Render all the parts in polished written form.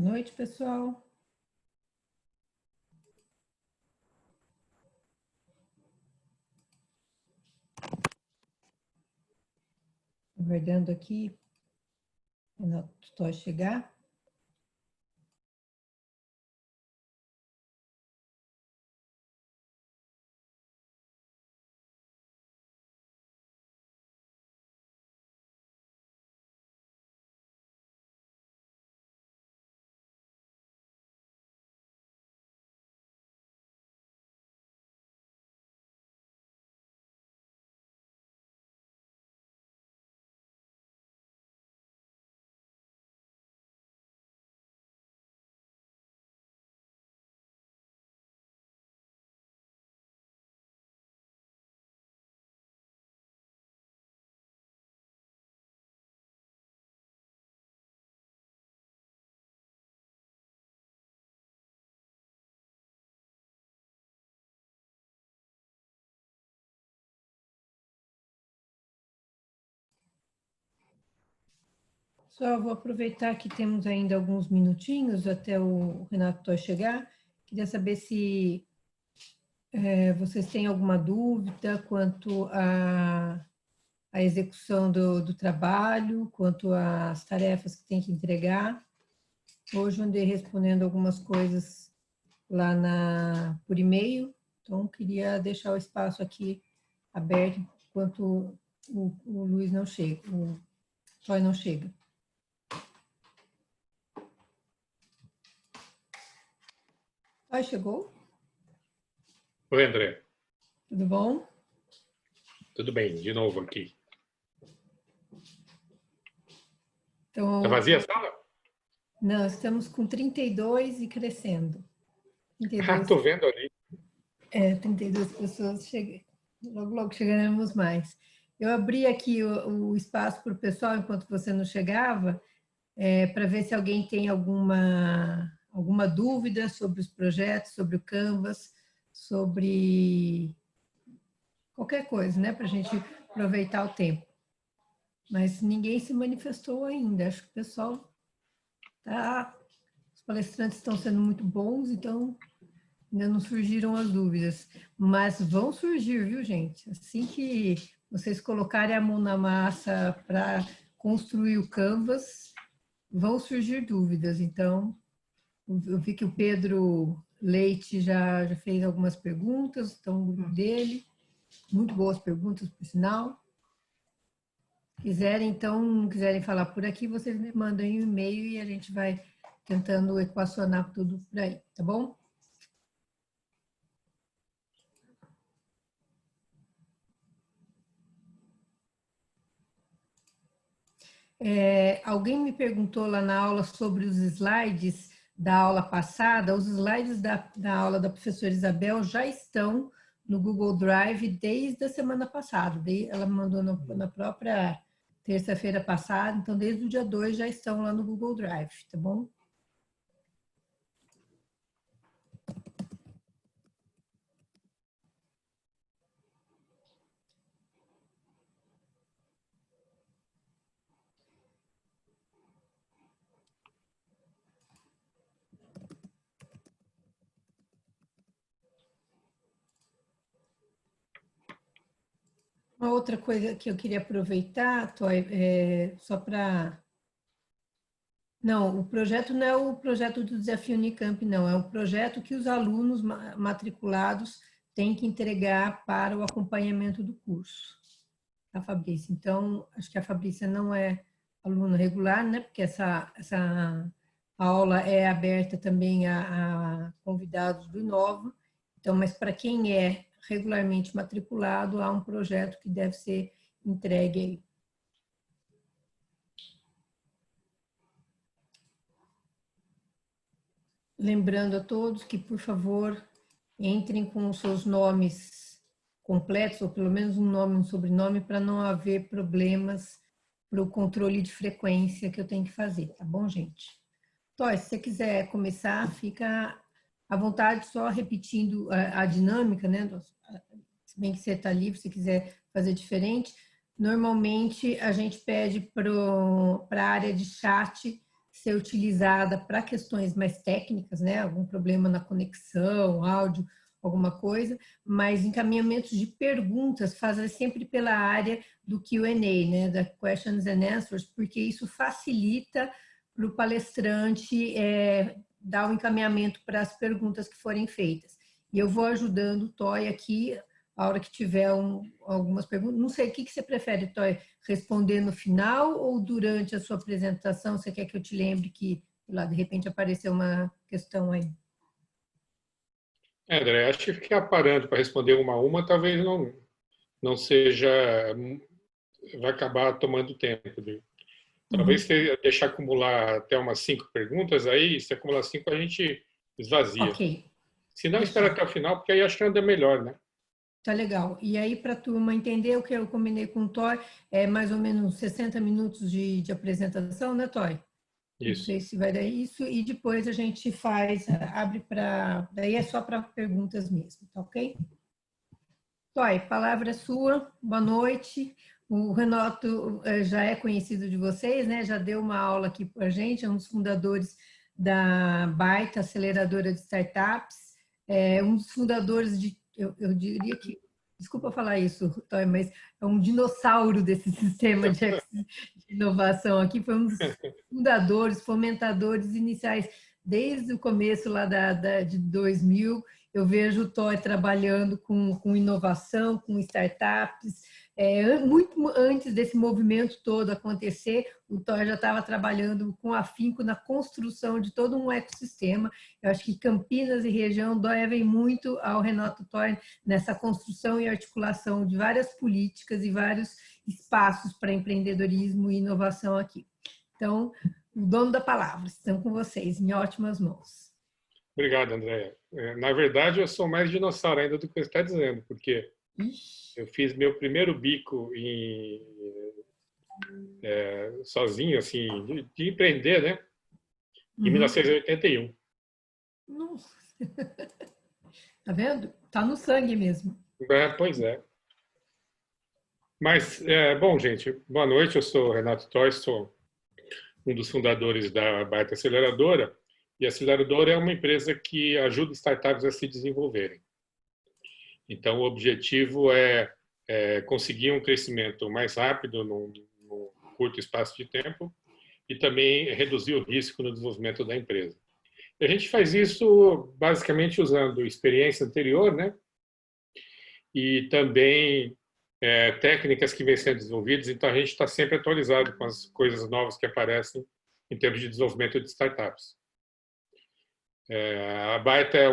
Boa noite, pessoal. Aguardando aqui o Renato chegar. Só vou aproveitar que temos ainda alguns minutinhos até o Renato chegar. Queria saber se vocês têm alguma dúvida quanto à execução do trabalho, quanto às tarefas que tem que entregar. Hoje eu andei respondendo algumas coisas lá por e-mail, então queria deixar o espaço aqui aberto enquanto o Luiz não chega, o Toy não chega. Toy chegou? Oi, André. Tudo bom? Tudo bem, de novo aqui. Então, Tá vazia a sala? Não, estamos com 32 e crescendo. 32, Tô vendo ali. 32 pessoas, logo chegaremos mais. Eu abri aqui o espaço para o pessoal, enquanto você não chegava, para ver se alguém tem alguma dúvida sobre os projetos, sobre o Canvas, sobre qualquer coisa, né? Para a gente aproveitar o tempo. Mas ninguém se manifestou ainda. Acho que o pessoal tá. Os palestrantes estão sendo muito bons, então ainda não surgiram as dúvidas. Mas vão surgir, viu, gente? Assim que vocês colocarem a mão na massa para construir o Canvas, vão surgir dúvidas. Então, eu vi que o Pedro Leite já fez algumas perguntas, então o grupo dele, muito boas perguntas, por sinal. Quiserem falar por aqui, vocês me mandam um e-mail e a gente vai tentando equacionar tudo por aí, tá bom? Alguém me perguntou lá na aula sobre os slides da aula passada. Os slides da aula da professora Isabel já estão no Google Drive desde a semana passada. Ela me mandou na própria terça-feira passada, então desde o dia 2 já estão lá no Google Drive, tá bom? Uma outra coisa que eu queria aproveitar, Toy, só para... Não, o projeto não é o projeto do Desafio Unicamp, não. É um projeto que os alunos matriculados têm que entregar para o acompanhamento do curso, tá, Fabrícia? Então, acho que a Fabrícia não é aluna regular, né? Porque essa aula é aberta também a convidados do Inova. Então, mas para quem é regularmente matriculado, há um projeto que deve ser entregue aí. Lembrando a todos que, por favor, entrem com os seus nomes completos, ou pelo menos um nome e um sobrenome, para não haver problemas para o controle de frequência que eu tenho que fazer, tá bom, gente? Toy, se você quiser começar, fica à vontade, só repetindo a dinâmica, né? Se bem que você está livre, se quiser fazer diferente. Normalmente, a gente pede para a área de chat ser utilizada para questões mais técnicas, né? Algum problema na conexão, áudio, alguma coisa, mas encaminhamentos de perguntas fazem sempre pela área do Q&A, né? Da Questions and Answers, porque isso facilita para o palestrante dar o encaminhamento para as perguntas que forem feitas. E eu vou ajudando o Toy aqui, a hora que tiver algumas perguntas. Não sei, o que você prefere, Toy? Responder no final ou durante a sua apresentação? Você quer que eu te lembre que, lá, de repente, apareceu uma questão aí? André, acho que ficar parando para responder uma a uma talvez não seja... vai acabar tomando tempo. Talvez deixar acumular até umas 5 perguntas, aí se acumular 5 a gente esvazia. Ok. Se não, espera até o final, porque aí acho que anda melhor, né? Tá legal. E aí, para a turma entender o que eu combinei com o Toy, é mais ou menos 60 minutos de apresentação, né, Toy? Isso. Não sei se vai dar isso. E depois a gente abre para... Daí é só para perguntas mesmo, tá ok? Toy, palavra é sua. Boa noite. O Renato já é conhecido de vocês, né? Já deu uma aula aqui para a gente, é um dos fundadores da Baita Aceleradora de Startups, um dos fundadores de... Eu diria que, desculpa falar isso, Toy, mas é um dinossauro desse sistema de inovação aqui, foi um dos fundadores, fomentadores iniciais, desde o começo lá de 2000, eu vejo o Toy trabalhando com inovação, com startups, muito antes desse movimento todo acontecer, o Toy já estava trabalhando com afinco na construção de todo um ecossistema. Eu acho que Campinas e região devem muito ao Renato Toy nessa construção e articulação de várias políticas e vários espaços para empreendedorismo e inovação aqui. Então, o dono da palavra, estão com vocês, em ótimas mãos. Obrigado, André. Na verdade, eu sou mais dinossauro ainda do que você está dizendo, porque eu fiz meu primeiro bico sozinho, assim, de empreender, né? Em 1981. Nossa! Tá vendo? Tá no sangue mesmo. Pois é. Mas, bom, gente, boa noite. Eu sou Renato Toy, sou um dos fundadores da Baita Aceleradora. E a Aceleradora é uma empresa que ajuda startups a se desenvolverem. Então, o objetivo é conseguir um crescimento mais rápido num curto espaço de tempo e também reduzir o risco no desenvolvimento da empresa. E a gente faz isso basicamente usando experiência anterior, né? E também técnicas que vêm sendo desenvolvidas. Então, a gente está sempre atualizado com as coisas novas que aparecem em termos de desenvolvimento de startups. A Baita é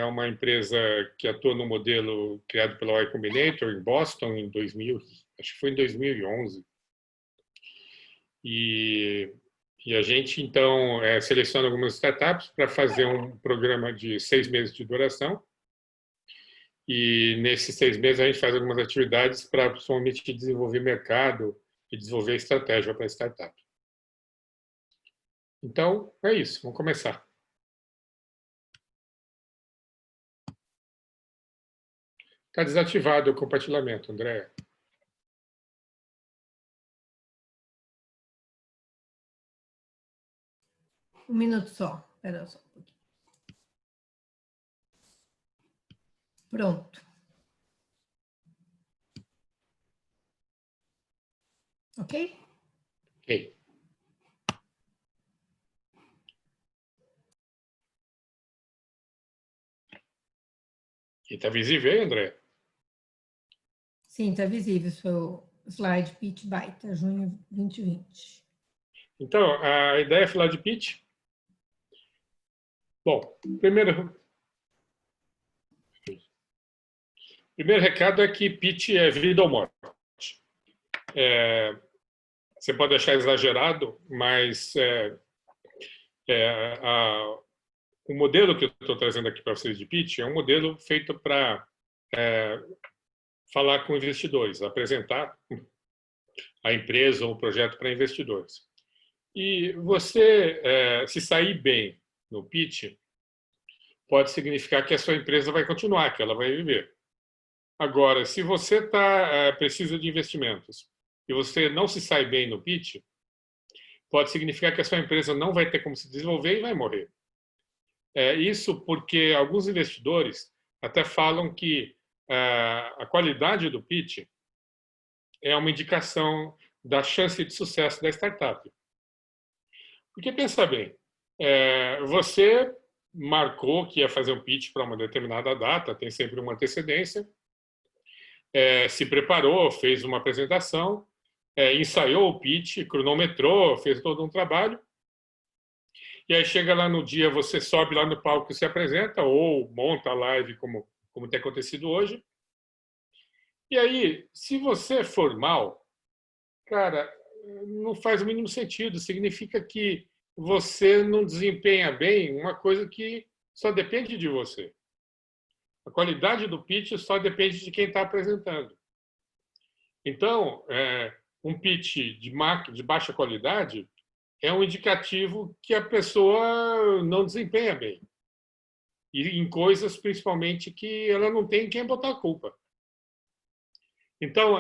uma empresa que atua no modelo criado pela Y Combinator em Boston em 2000, acho que foi em 2011. E a gente, então, seleciona algumas startups para fazer um programa de 6 meses de duração. E nesses 6 meses a gente faz algumas atividades para, principalmente, desenvolver mercado e desenvolver estratégia para a startup. Então, é isso. Vamos começar. Está desativado o compartilhamento, André. Um minuto só. Espera só um pouquinho. Pronto. Ok? Ok. E está visível aí, André? Sim, está visível o seu slide Pitch Baita, junho 2020. Então, a ideia é falar de pitch. Bom, primeiro recado é que pitch é vida ou morte. Você pode achar exagerado, mas o modelo que eu estou trazendo aqui para vocês de pitch é um modelo feito para falar com investidores, apresentar a empresa ou o projeto para investidores. E você se sair bem no pitch pode significar que a sua empresa vai continuar, que ela vai viver. Agora, se você precisa de investimentos e você não se sai bem no pitch, pode significar que a sua empresa não vai ter como se desenvolver e vai morrer. Isso porque alguns investidores até falam que a qualidade do pitch é uma indicação da chance de sucesso da startup. Porque, pensa bem, você marcou que ia fazer um pitch para uma determinada data, tem sempre uma antecedência, se preparou, fez uma apresentação, ensaiou o pitch, cronometrou, fez todo um trabalho, e aí chega lá no dia, você sobe lá no palco e se apresenta, ou monta a live, como tem acontecido hoje. E aí, se você for mal, cara, não faz o mínimo sentido. Significa que você não desempenha bem uma coisa que só depende de você. A qualidade do pitch só depende de quem está apresentando. Então, um pitch de baixa qualidade é um indicativo que a pessoa não desempenha bem. E em coisas, principalmente, que ela não tem quem botar a culpa. Então,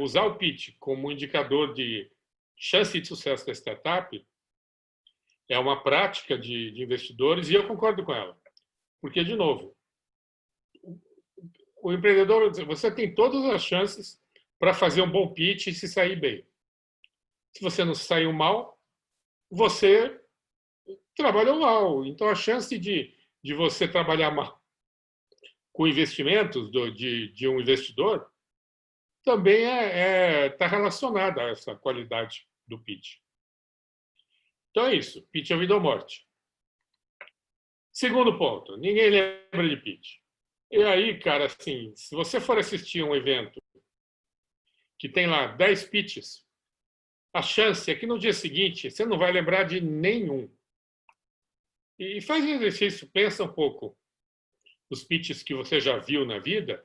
usar o pitch como indicador de chance de sucesso da startup é uma prática de investidores, e eu concordo com ela. Porque, de novo, o empreendedor, você tem todas as chances para fazer um bom pitch e se sair bem. Se você não saiu mal, você trabalhou mal. Então, a chance de você trabalhar mal com investimentos de um investidor também está relacionada a essa qualidade do pitch. Então, é isso. Pitch é vida ou morte. Segundo ponto, ninguém lembra de pitch. E aí, cara, assim, se você for assistir um evento que tem lá 10 pitches, a chance é que no dia seguinte você não vai lembrar de nenhum. E faz um exercício, pensa um pouco os pitches que você já viu na vida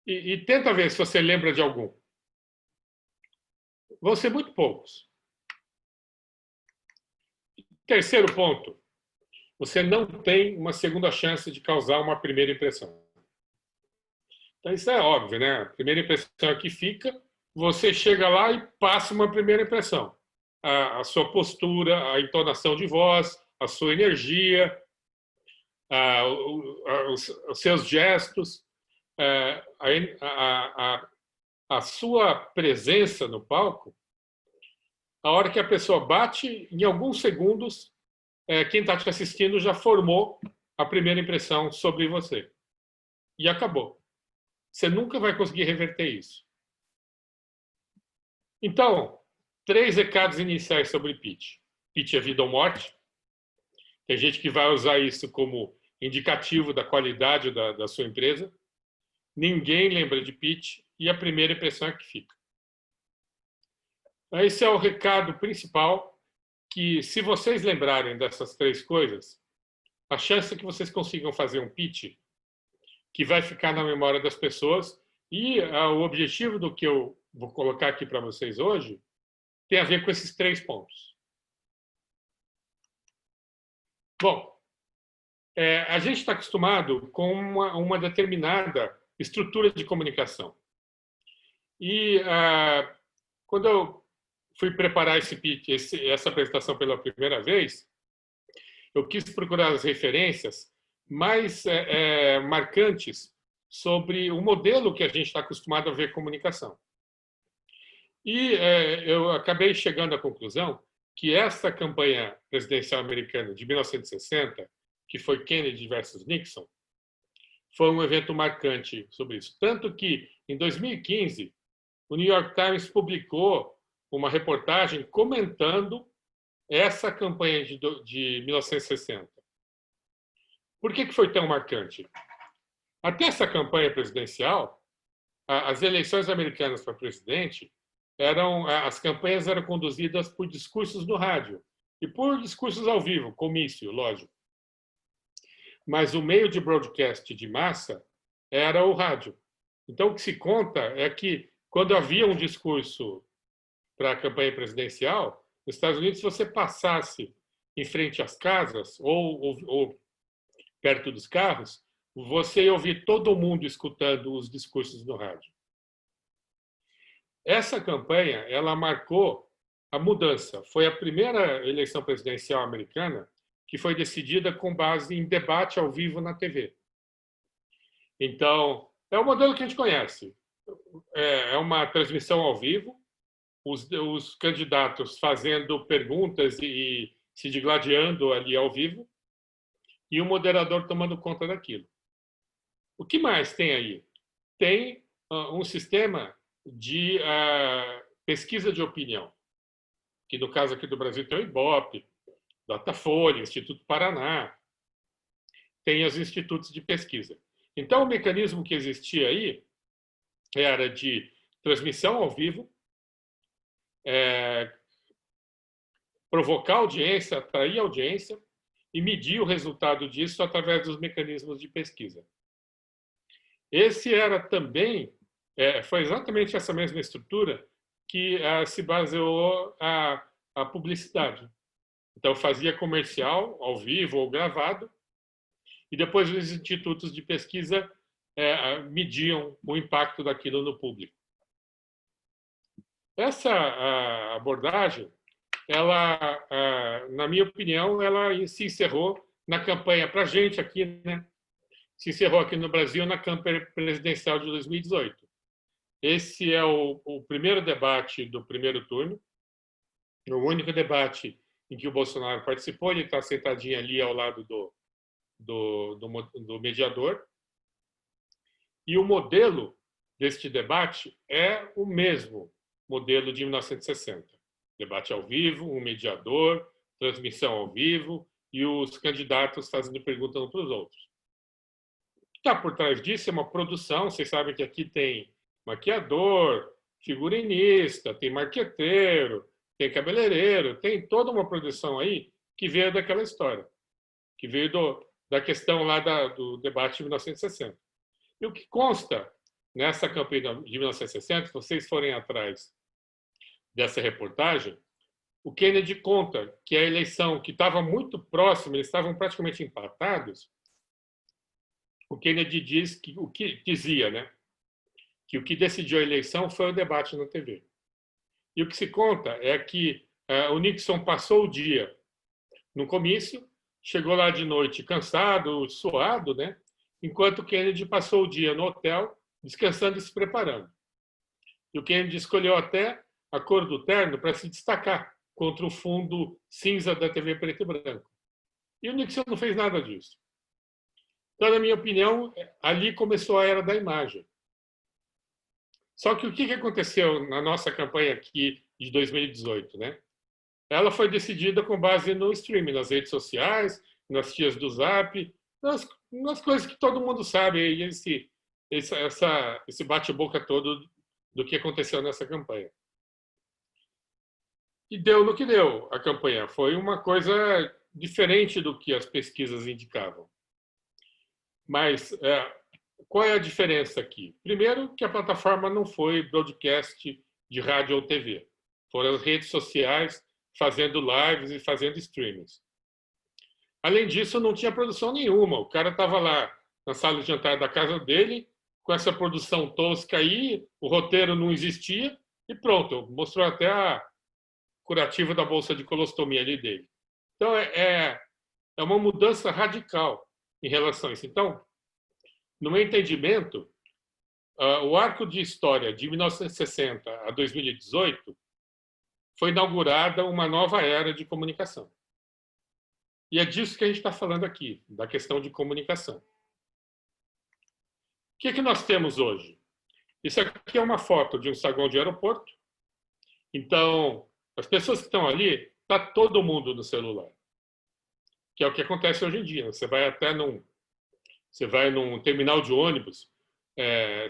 e tenta ver se você lembra de algum. Vão ser muito poucos. Terceiro ponto, você não tem uma segunda chance de causar uma primeira impressão. Então, isso é óbvio, né? A primeira impressão é que fica, você chega lá e passa uma primeira impressão. A sua postura, a entonação de voz, a sua energia, os seus gestos, a sua presença no palco. A hora que a pessoa bate, em alguns segundos, quem está te assistindo já formou a primeira impressão sobre você. E acabou. Você nunca vai conseguir reverter isso. Então, 3 recados iniciais sobre pitch. Pitch é vida ou morte. Tem gente que vai usar isso como indicativo da qualidade da sua empresa. Ninguém lembra de pitch e a primeira impressão é que fica. Esse é o recado principal, que se vocês lembrarem dessas 3 coisas, a chance é que vocês consigam fazer um pitch que vai ficar na memória das pessoas, e o objetivo do que eu vou colocar aqui para vocês hoje tem a ver com esses 3 pontos. Bom, a gente está acostumado com uma determinada estrutura de comunicação. E quando eu fui preparar esse pitch, essa apresentação pela primeira vez, eu quis procurar as referências mais marcantes sobre o modelo que a gente está acostumado a ver comunicação. E eu acabei chegando à conclusão que essa campanha presidencial americana de 1960, que foi Kennedy versus Nixon, foi um evento marcante sobre isso. Tanto que, em 2015, o New York Times publicou uma reportagem comentando essa campanha de 1960. Por que foi tão marcante? Até essa campanha presidencial, as eleições americanas para presidente, as campanhas eram conduzidas por discursos no rádio e por discursos ao vivo, comício, lógico. Mas o meio de broadcast de massa era o rádio. Então, o que se conta é que, quando havia um discurso para a campanha presidencial, nos Estados Unidos, se você passasse em frente às casas ou perto dos carros, você ia ouvir todo mundo escutando os discursos no rádio. Essa campanha, ela marcou a mudança. Foi a primeira eleição presidencial americana que foi decidida com base em debate ao vivo na TV. Então, é o modelo que a gente conhece. É uma transmissão ao vivo, os candidatos fazendo perguntas e se digladiando ali ao vivo, e o moderador tomando conta daquilo. O que mais tem aí? Tem um sistema de pesquisa de opinião, que no caso aqui do Brasil tem o Ibope, Datafolha, Instituto Paraná, tem os institutos de pesquisa. Então, o mecanismo que existia aí era de transmissão ao vivo, provocar audiência, atrair audiência e medir o resultado disso através dos mecanismos de pesquisa. Esse era também, foi exatamente essa mesma estrutura que se baseou a publicidade. Então, fazia comercial, ao vivo ou gravado, e depois os institutos de pesquisa mediam o impacto daquilo no público. Essa abordagem, ela, na minha opinião, ela se encerrou na campanha para a gente aqui, né? Se encerrou aqui no Brasil na campanha presidencial de 2018. Esse é o primeiro debate do primeiro turno, o único debate em que o Bolsonaro participou. Ele está sentadinho ali ao lado do mediador. E o modelo deste debate é o mesmo modelo de 1960. Debate ao vivo, um mediador, transmissão ao vivo e os candidatos fazendo perguntas uns para os outros. O que está por trás disso é uma produção. Vocês sabem que aqui tem maquiador, figurinista, tem marqueteiro, tem cabeleireiro, tem toda uma produção aí que veio daquela história, que veio da questão lá do debate de 1960. E o que consta nessa campanha de 1960, se vocês forem atrás dessa reportagem, o Kennedy conta que a eleição, que estava muito próxima, eles estavam praticamente empatados. O Kennedy diz que o que dizia, né, que o que decidiu a eleição foi o debate na TV. E o que se conta é que o Nixon passou o dia no comício, chegou lá de noite cansado, suado, né, enquanto o Kennedy passou o dia no hotel, descansando e se preparando. E o Kennedy escolheu até a cor do terno para se destacar contra o fundo cinza da TV preto e branco. E o Nixon não fez nada disso. Então, na minha opinião, ali começou a era da imagem. Só que o que aconteceu na nossa campanha aqui de 2018, né? Ela foi decidida com base no streaming, nas redes sociais, nas tias do Zap, nas coisas que todo mundo sabe, e esse bate-boca todo do que aconteceu nessa campanha. E deu no que deu a campanha. Foi uma coisa diferente do que as pesquisas indicavam. Mas qual é a diferença aqui? Primeiro, que a plataforma não foi broadcast de rádio ou TV. Foram as redes sociais fazendo lives e fazendo streamings. Além disso, não tinha produção nenhuma. O cara estava lá na sala de jantar da casa dele, com essa produção tosca aí, o roteiro não existia, e pronto, mostrou até a curativa da bolsa de colostomia ali dele. Então, é uma mudança radical em relação a isso. Então, no meu entendimento, o arco de história de 1960 a 2018 foi inaugurada uma nova era de comunicação. E é disso que a gente está falando aqui, da questão de comunicação. O que nós temos hoje? Isso aqui é uma foto de um saguão de aeroporto. Então, as pessoas que estão ali, está todo mundo no celular. Que é o que acontece hoje em dia. Você vai num terminal de ônibus,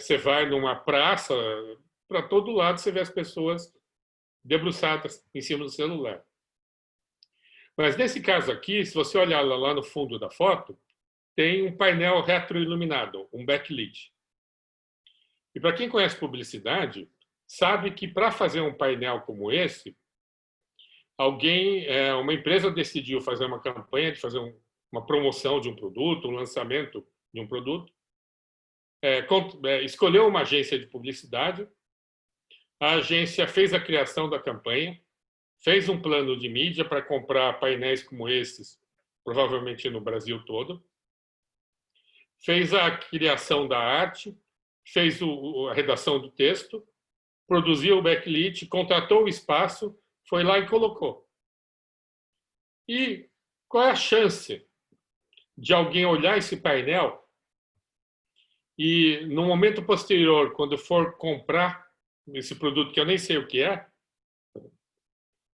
você vai numa praça, para todo lado você vê as pessoas debruçadas em cima do celular. Mas nesse caso aqui, se você olhar lá no fundo da foto, tem um painel retroiluminado, um backlit. E para quem conhece publicidade, sabe que para fazer um painel como esse, uma empresa decidiu fazer uma campanha de fazer uma promoção de um produto, um lançamento de um produto, escolheu uma agência de publicidade, a agência fez a criação da campanha, fez um plano de mídia para comprar painéis como esses, provavelmente no Brasil todo, fez a criação da arte, fez a redação do texto, produziu o backlit, contratou o espaço, foi lá e colocou. E qual é a chance de alguém olhar esse painel e, no momento posterior, quando for comprar esse produto, que eu nem sei o que é,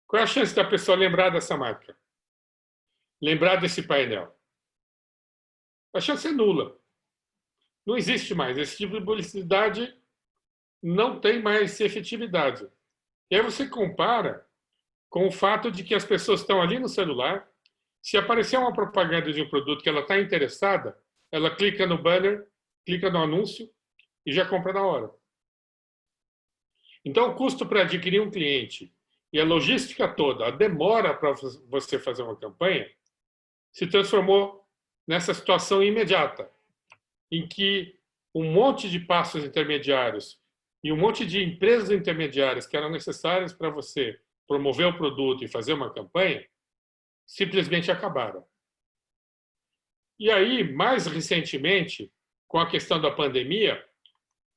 qual é a chance da pessoa lembrar dessa marca? Lembrar desse painel? A chance é nula. Não existe mais. Esse tipo de publicidade não tem mais efetividade. E aí você compara com o fato de que as pessoas estão ali no celular, se aparecer uma propaganda de um produto que ela está interessada, ela clica no banner, clica no anúncio e já compra na hora. Então, o custo para adquirir um cliente e a logística toda, a demora para você fazer uma campanha, se transformou nessa situação imediata, em que um monte de passos intermediários e um monte de empresas intermediárias que eram necessárias para você promover o produto e fazer uma campanha, simplesmente acabaram. E aí, mais recentemente, com a questão da pandemia,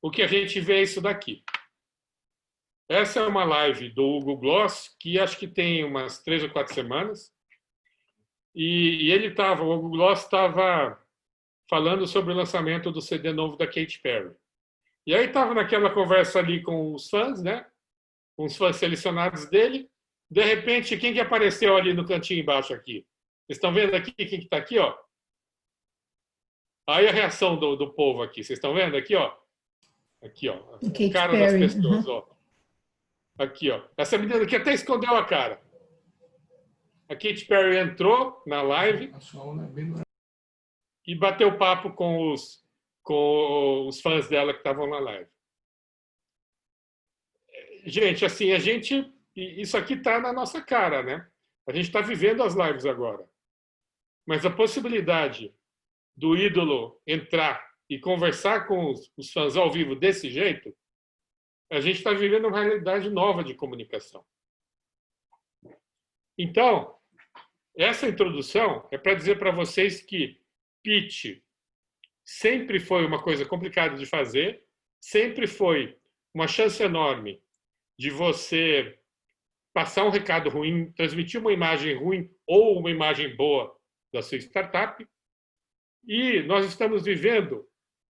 o que a gente vê é isso daqui. Essa é uma live do Hugo Gloss, que acho que tem umas 3 ou 4 semanas, e o Hugo Gloss estava falando sobre o lançamento do CD novo da Katy Perry. E aí estava naquela conversa ali com os fãs, né? Com os fãs selecionados dele. De repente, quem que apareceu ali no cantinho embaixo aqui? Vocês estão vendo aqui quem que está aqui, ó? Aí a reação do povo aqui. Vocês estão vendo aqui, ó? Aqui, ó. A cara das pessoas, ó. Aqui, ó. Essa menina aqui até escondeu a cara. A Katy Perry entrou na live e bateu papo com os fãs dela que estavam na live. Gente, assim, isso aqui está na nossa cara, né? A gente está vivendo as lives agora. Mas a possibilidade do ídolo entrar e conversar com os fãs ao vivo desse jeito, a gente está vivendo uma realidade nova de comunicação. Então, essa introdução é para dizer para vocês que pitch sempre foi uma coisa complicada de fazer, sempre foi uma chance enorme de você passar um recado ruim, transmitir uma imagem ruim ou uma imagem boa da sua startup. E nós estamos vivendo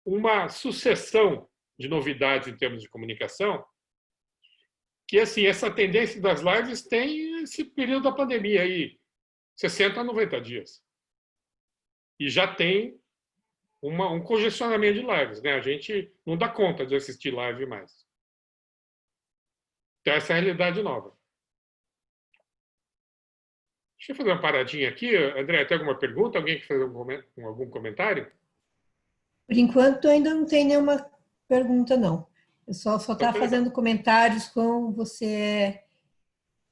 uma sucessão de novidades em termos de comunicação, que assim, essa tendência das lives tem esse período da pandemia aí, 60 a 90 dias. E já tem um congestionamento de lives, né? A gente não dá conta de assistir live mais. Então, essa é a realidade nova. Deixa eu fazer uma paradinha aqui. André, tem alguma pergunta? Alguém que fez algum comentário? Por enquanto, ainda não tem nenhuma pergunta, não. Eu só está fazendo comentários com você.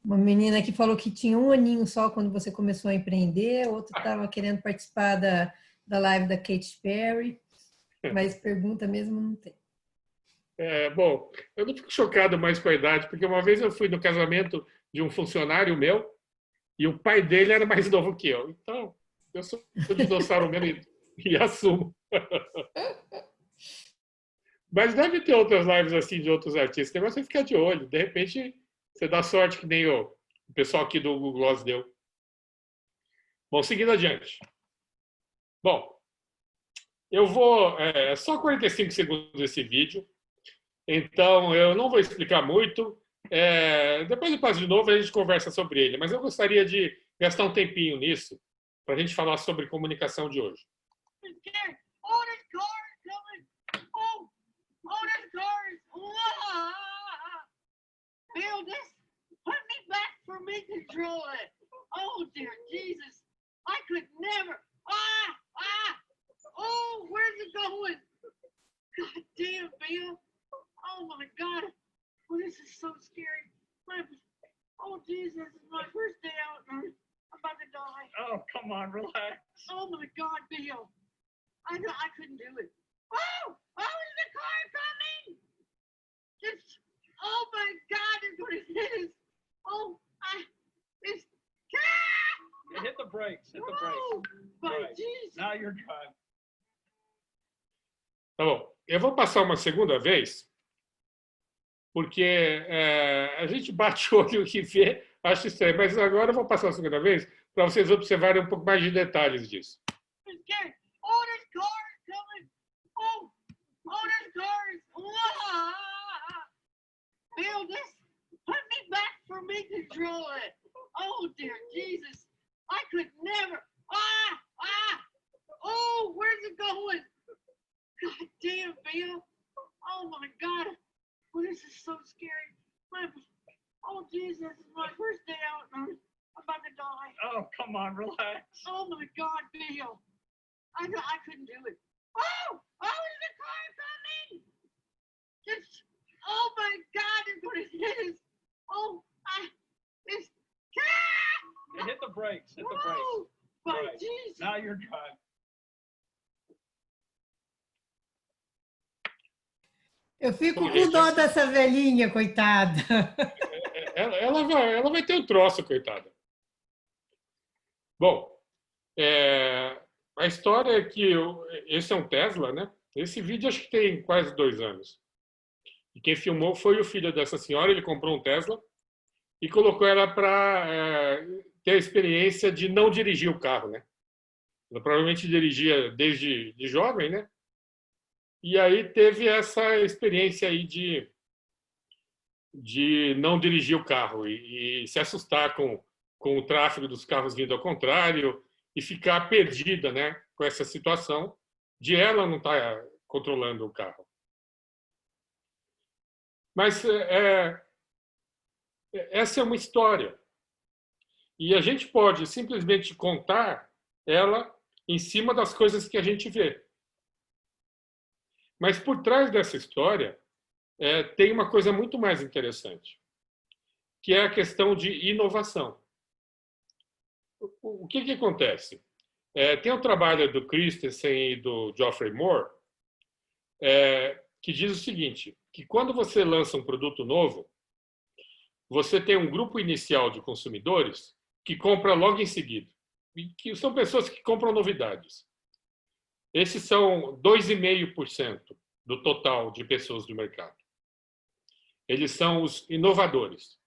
Uma menina que falou que tinha 1 aninho só quando você começou a empreender, outra estava querendo participar da live da Katy Perry, mas pergunta mesmo não tem. Bom, eu não fico chocado mais com a idade, porque uma vez eu fui no casamento de um funcionário meu e o pai dele era mais novo que eu. Então, eu sou dinossauro mesmo e assumo. Mas deve ter outras lives assim de outros artistas. O negócio é ficar de olho. De repente, você dá sorte que nem o pessoal aqui do Google Gloss deu. Bom, seguindo adiante. Bom, eu vou... só 45 segundos esse vídeo. Então, eu não vou explicar muito. Depois eu passo de novo e a gente conversa sobre ele. Mas eu gostaria de gastar um tempinho nisso para a gente falar sobre comunicação de hoje. Bill, this put me back for me control it. Oh, dear Jesus. I could never. Oh, where's it going? God damn, Bill. Oh, my God. Oh, this is so scary. Oh, Jesus. This is my first day out. I'm about to die. Oh, come on, relax. Oh, my God, Bill. I couldn't do it. Oh, is the car coming? Oh my God, it's going to hit us. Oh, brakes. Hit the brakes. Right. Now you're driving. Tá bom. Eu vou passar uma segunda vez, porque a gente bate o olho e vê, acho estranho, mas agora eu vou passar a segunda vez para vocês observarem um pouco mais de detalhes disso. Oh, there's cars coming. Oh, there's cars. Bill, just put me back for me to control it. Oh, dear Jesus. I could never. Oh, where's it going? God damn, Bill. Oh, my God. Oh, this is so scary. Oh, Jesus, this is my first day out, and I'm about to die. Oh, come on, relax. Oh, my God, Bill. I couldn't do it. Oh, is the car coming? Oh, my God, it's going to hit us. Oh, it's... Hit the brakes, hit the brakes. My right. Jesus. Now you're driving. Eu fico com dó dessa velhinha, coitada. Ela vai ter um troço, coitada. Bom, a história é que esse é um Tesla, né? Esse vídeo acho que tem quase 2 anos. E quem filmou foi o filho dessa senhora. Ele comprou um Tesla e colocou ela para ter a experiência de não dirigir o carro, né? Ela provavelmente dirigia desde jovem, né? E aí teve essa experiência aí de não dirigir o carro e se assustar com o tráfego dos carros vindo ao contrário e ficar perdida, né, com essa situação de ela não estar controlando o carro. Mas essa é uma história. E a gente pode simplesmente contar ela em cima das coisas que a gente vê. Mas por trás dessa história tem uma coisa muito mais interessante, que é a questão de inovação. O que acontece? Tem um trabalho do Christensen e do Geoffrey Moore que diz o seguinte, que quando você lança um produto novo, você tem um grupo inicial de consumidores que compra logo em seguida, que são pessoas que compram novidades. Esses são 2,5% do total de pessoas do mercado. Eles são os inovadores.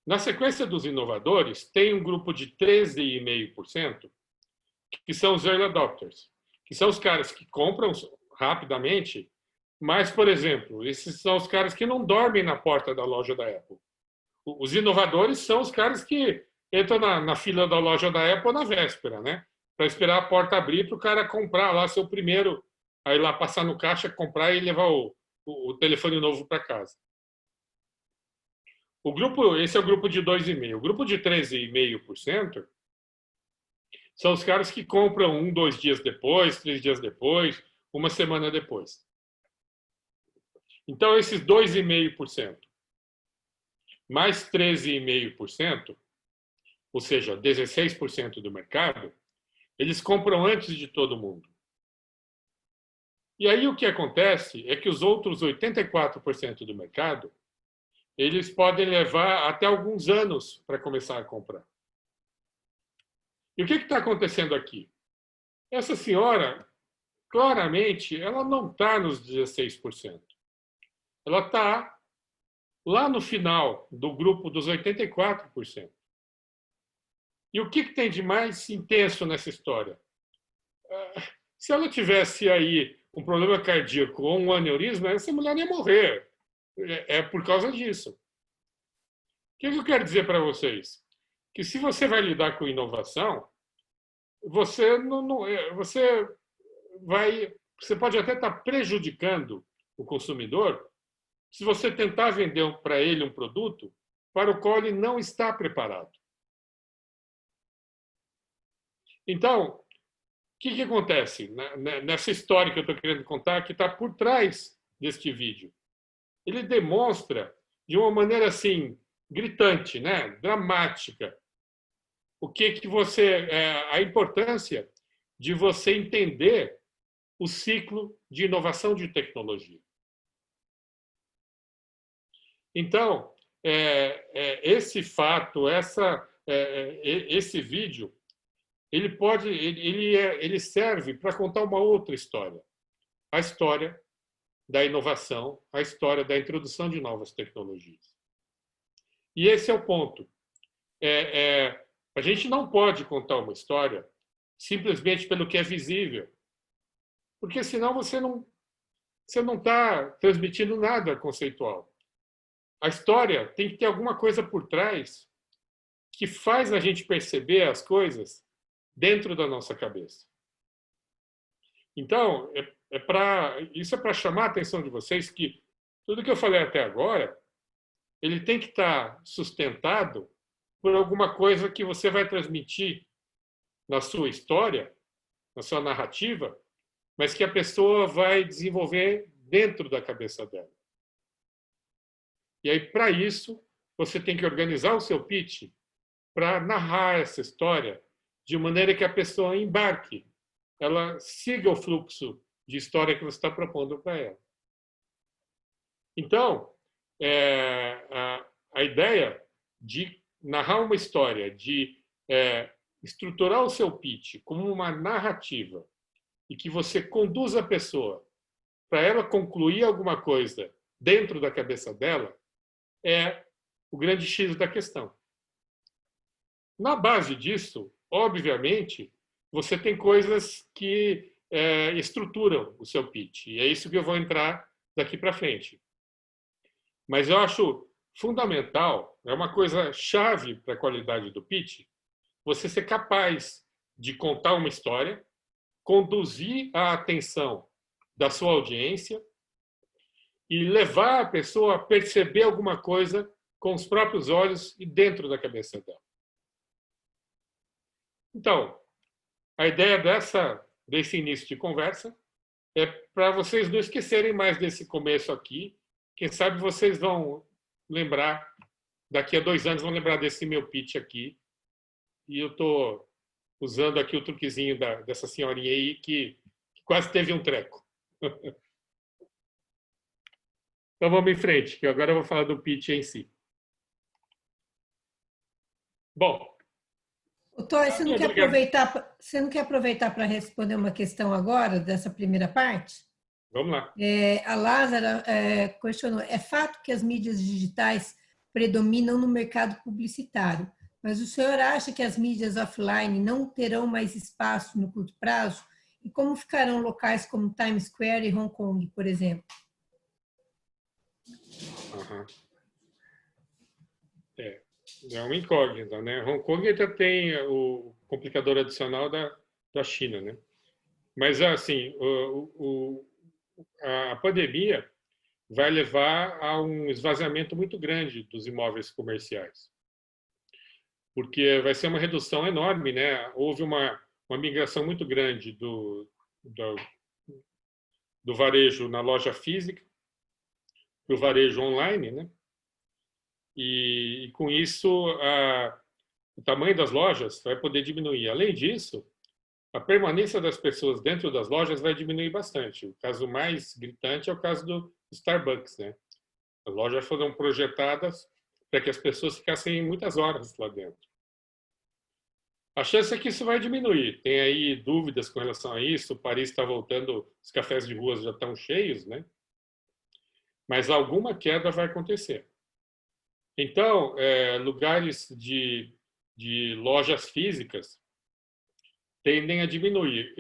Na sequência dos inovadores, tem um grupo de 13,5% que são os early adopters, que são os caras que compram rapidamente, mas, por exemplo, esses são os caras que não dormem na porta da loja da Apple. Os inovadores são os caras que entram na fila da loja da Apple na véspera, né? Para esperar a porta abrir para o cara comprar lá seu primeiro, aí lá passar no caixa, comprar e levar o telefone novo para casa. Esse é o grupo de 2,5%. O grupo de 13,5% são os caras que compram 1, 2 dias depois, 3 dias depois, uma semana depois. Então, esses 2,5% mais 13,5%, ou seja, 16% do mercado, eles compram antes de todo mundo. E aí o que acontece é que os outros 84% do mercado, eles podem levar até alguns anos para começar a comprar. E o que está acontecendo aqui? Essa senhora, claramente, ela não está nos 16%. Ela está lá no final do grupo dos 84%. E o que tem de mais intenso nessa história? Se ela tivesse aí um problema cardíaco ou um aneurisma, essa mulher ia morrer. É por causa disso. O que eu quero dizer para vocês? Que se você vai lidar com inovação, você pode até estar prejudicando o consumidor se você tentar vender para ele um produto para o qual ele não está preparado. Então, o que acontece nessa história que eu estou querendo contar, que está por trás deste vídeo? Ele demonstra de uma maneira assim gritante, né, dramática, a importância de você entender o ciclo de inovação de tecnologia. Então, esse fato, esse vídeo ele serve para contar uma outra história, a história da inovação, a história da introdução de novas tecnologias. E esse é o ponto. A gente não pode contar uma história simplesmente pelo que é visível, porque senão você não está transmitindo nada conceitual. A história tem que ter alguma coisa por trás que faz a gente perceber as coisas dentro da nossa cabeça. Então, isso é para chamar a atenção de vocês que tudo que eu falei até agora, ele tem que estar sustentado por alguma coisa que você vai transmitir na sua história, na sua narrativa, mas que a pessoa vai desenvolver dentro da cabeça dela. E aí, para isso, você tem que organizar o seu pitch para narrar essa história de maneira que a pessoa embarque, ela siga o fluxo de história que você está propondo para ela. Então, a ideia de narrar uma história, de estruturar o seu pitch como uma narrativa e que você conduza a pessoa para ela concluir alguma coisa dentro da cabeça dela, é o grande X da questão. Na base disso, obviamente, você tem coisas que estruturam o seu pitch. E é isso que eu vou entrar daqui para frente. Mas eu acho fundamental, é uma coisa chave para a qualidade do pitch, você ser capaz de contar uma história, conduzir a atenção da sua audiência e levar a pessoa a perceber alguma coisa com os próprios olhos e dentro da cabeça dela. Então, a ideia desse início de conversa é para vocês não esquecerem mais desse começo aqui. Quem sabe vocês vão lembrar, daqui a 2 anos, vão lembrar desse meu pitch aqui. E eu estou usando aqui o truquezinho dessa senhorinha aí que quase teve um treco. Então vamos em frente, que agora eu vou falar do pitch em si. Bom. Toy, você não quer aproveitar para responder uma questão agora, dessa primeira parte? Vamos lá. A Lázara questionou, é fato que as mídias digitais predominam no mercado publicitário, mas o senhor acha que as mídias offline não terão mais espaço no curto prazo? E como ficarão locais como Times Square e Hong Kong, por exemplo? Uhum. É uma incógnita, né? Hong Kong ainda tem o complicador adicional da China, né? Mas, assim, a pandemia vai levar a um esvaziamento muito grande dos imóveis comerciais, porque vai ser uma redução enorme, né? Houve uma migração muito grande do varejo na loja física para o varejo online, né? E com isso, o tamanho das lojas vai poder diminuir. Além disso, a permanência das pessoas dentro das lojas vai diminuir bastante. O caso mais gritante é o caso do Starbucks, né? As lojas foram projetadas para que as pessoas ficassem muitas horas lá dentro. A chance é que isso vai diminuir. Tem aí dúvidas com relação a isso. Paris está voltando, os cafés de ruas já estão cheios, né? Mas alguma queda vai acontecer. Então, lugares de lojas físicas tendem a diminuir.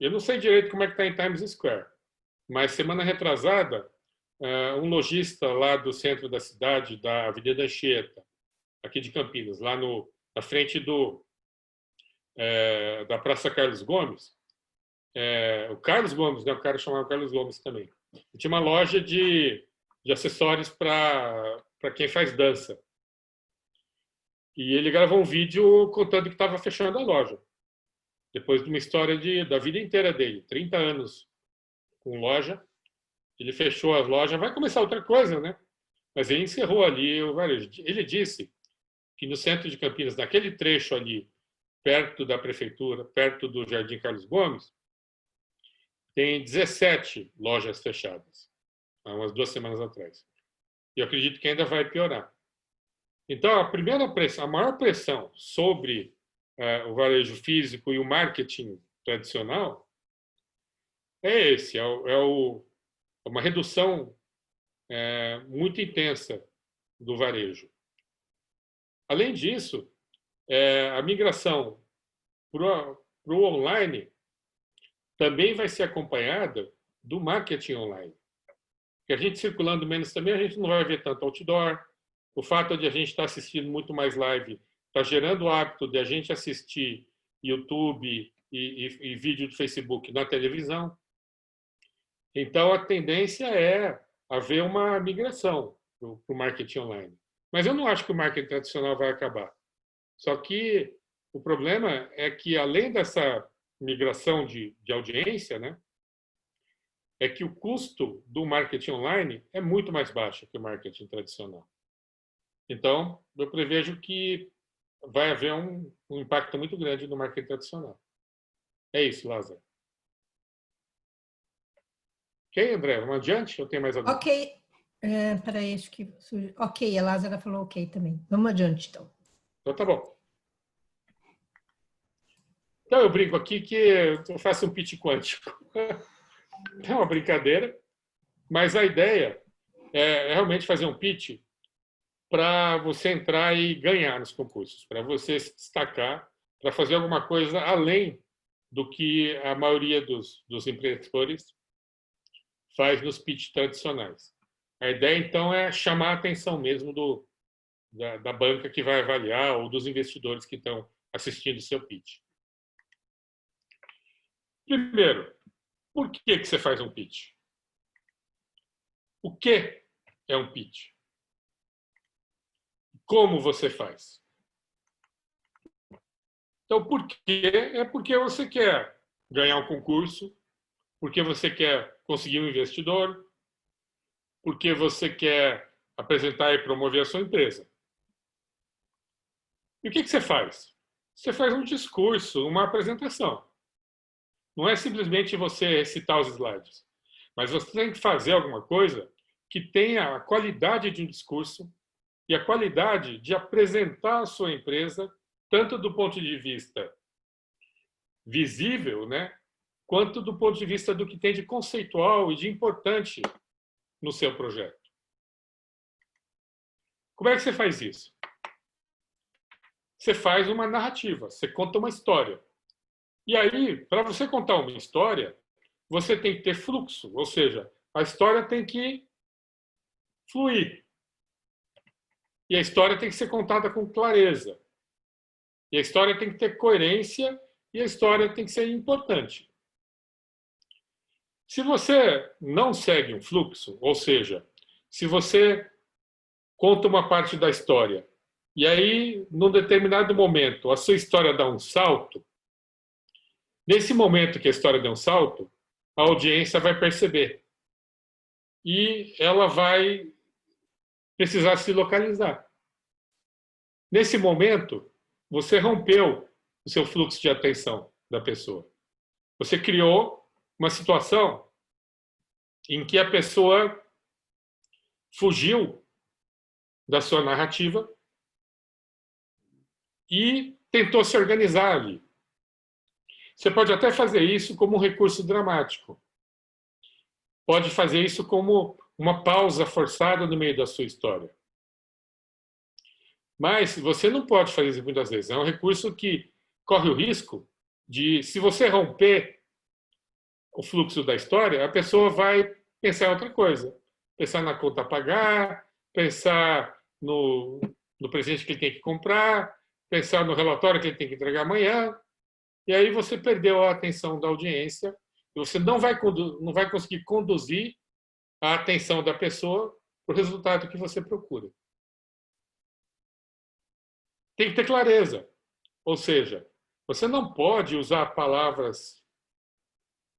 Eu não sei direito como é que está em Times Square, mas semana retrasada, um lojista lá do centro da cidade, da Avenida Anchieta, aqui de Campinas, lá na frente da Praça Carlos Gomes, o Carlos Gomes, né? O cara chamava Carlos Gomes também. Tinha uma loja de acessórios para quem faz dança. E ele gravou um vídeo contando que estava fechando a loja. Depois de uma história da vida inteira dele, 30 anos com loja, ele fechou as lojas. Vai começar outra coisa, né? Mas ele encerrou ali o varejo. Ele disse que no centro de Campinas, naquele trecho ali, perto da prefeitura, perto do Jardim Carlos Gomes, tem 17 lojas fechadas, há umas 2 semanas atrás. E eu acredito que ainda vai piorar. Então, a maior pressão sobre o varejo físico e o marketing tradicional uma redução muito intensa do varejo. Além disso, a migração para o online também vai ser acompanhada do marketing online. Porque a gente circulando menos também, a gente não vai ver tanto outdoor. O fato de a gente estar assistindo muito mais live está gerando o hábito de a gente assistir YouTube e vídeo do Facebook na televisão. Então, a tendência é haver uma migração para o marketing online. Mas eu não acho que o marketing tradicional vai acabar. Só que o problema é que, além dessa migração de audiência, né, é que o custo do marketing online é muito mais baixo que o marketing tradicional. Então, eu prevejo que vai haver um impacto muito grande no marketing tradicional. É isso, Lázaro. Ok, André? Vamos adiante? Eu tenho mais alguma? Ok. Peraí, acho que... Ok, a Lázara falou ok também. Vamos adiante, então. Então, tá bom. Então, eu brinco aqui que eu faço um pitch quântico. É uma brincadeira, mas a ideia é realmente fazer um pitch para você entrar e ganhar nos concursos, para você se destacar, para fazer alguma coisa além do que a maioria dos empreendedores faz nos pitch tradicionais. A ideia, então, é chamar a atenção mesmo da banca que vai avaliar ou dos investidores que estão assistindo o seu pitch. Primeiro, por que você faz um pitch? O que é um pitch? Como você faz? Então, por quê? É porque você quer ganhar um concurso, porque você quer conseguir um investidor, porque você quer apresentar e promover a sua empresa. E o que você faz? Você faz um discurso, uma apresentação. Não é simplesmente você recitar os slides, mas você tem que fazer alguma coisa que tenha a qualidade de um discurso e a qualidade de apresentar a sua empresa, tanto do ponto de vista visível, né, quanto do ponto de vista do que tem de conceitual e de importante no seu projeto. Como é que você faz isso? Você faz uma narrativa, você conta uma história. E aí, para você contar uma história, você tem que ter fluxo, ou seja, a história tem que fluir. E a história tem que ser contada com clareza. E a história tem que ter coerência e a história tem que ser importante. Se você não segue um fluxo, ou seja, se você conta uma parte da história e aí, num determinado momento, a sua história dá um salto, nesse momento que a história dá um salto, a audiência vai perceber. E ela vai precisar se localizar. Nesse momento, você rompeu o seu fluxo de atenção da pessoa. Você criou uma situação em que a pessoa fugiu da sua narrativa e tentou se organizar ali. Você pode até fazer isso como um recurso dramático. Pode fazer isso como uma pausa forçada no meio da sua história. Mas você não pode fazer isso muitas vezes. É um recurso que corre o risco de, se você romper o fluxo da história, a pessoa vai pensar em outra coisa. Pensar na conta a pagar, pensar no presente que ele tem que comprar, pensar no relatório que ele tem que entregar amanhã. E aí você perdeu a atenção da audiência e você não vai conseguir conduzir a atenção da pessoa para o resultado que você procura. Tem que ter clareza. Ou seja, você não pode usar palavras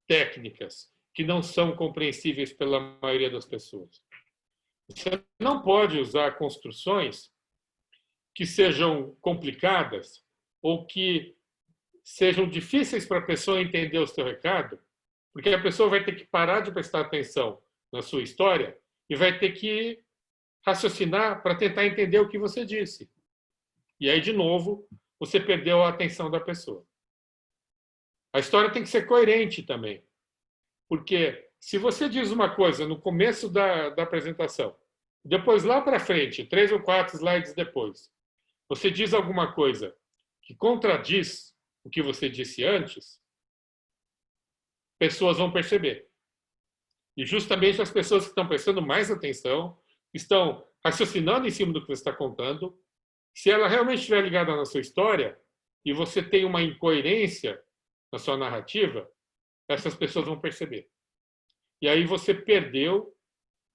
técnicas que não são compreensíveis pela maioria das pessoas. Você não pode usar construções que sejam complicadas ou que sejam difíceis para a pessoa entender o seu recado, porque a pessoa vai ter que parar de prestar atenção na sua história e vai ter que raciocinar para tentar entender o que você disse. E aí, de novo, você perdeu a atenção da pessoa. A história tem que ser coerente também. Porque se você diz uma coisa no começo da apresentação, depois lá para frente, 3 ou 4 slides depois, você diz alguma coisa que contradiz o que você disse antes, pessoas vão perceber. E justamente as pessoas que estão prestando mais atenção, estão raciocinando em cima do que você está contando, se ela realmente estiver ligada na sua história e você tem uma incoerência na sua narrativa, essas pessoas vão perceber. E aí você perdeu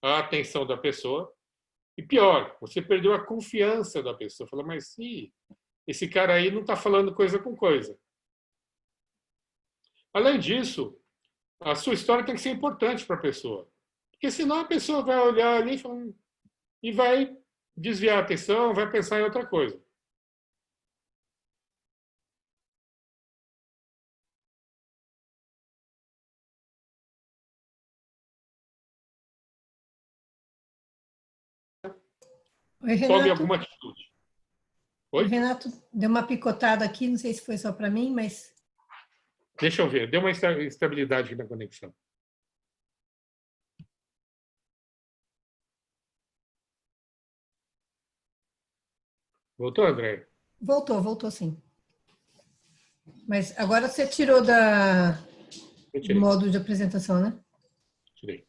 a atenção da pessoa. E pior, você perdeu a confiança da pessoa. Fala, mas esse cara aí não está falando coisa com coisa. Além disso, a sua história tem que ser importante para a pessoa. Porque senão a pessoa vai olhar ali e vai desviar a atenção, vai pensar em outra coisa. Oi, Tome Renato. alguma atitude. Oi? O Renato deu uma picotada aqui, não sei se foi só para mim, mas... Deixa eu ver, deu uma instabilidade na conexão. Voltou, André? Voltou sim. Mas agora você tirou do modo de apresentação, né? Tirei.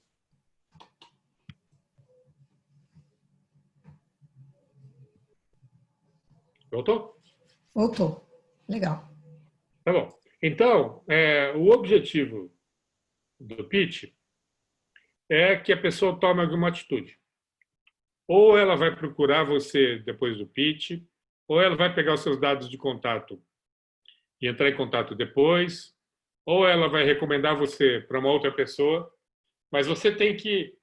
Voltou? Voltou. Legal. Tá bom. Então, o objetivo do pitch é que a pessoa tome alguma atitude. Ou ela vai procurar você depois do pitch, ou ela vai pegar os seus dados de contato e entrar em contato depois, ou ela vai recomendar você para uma outra pessoa, mas você tem que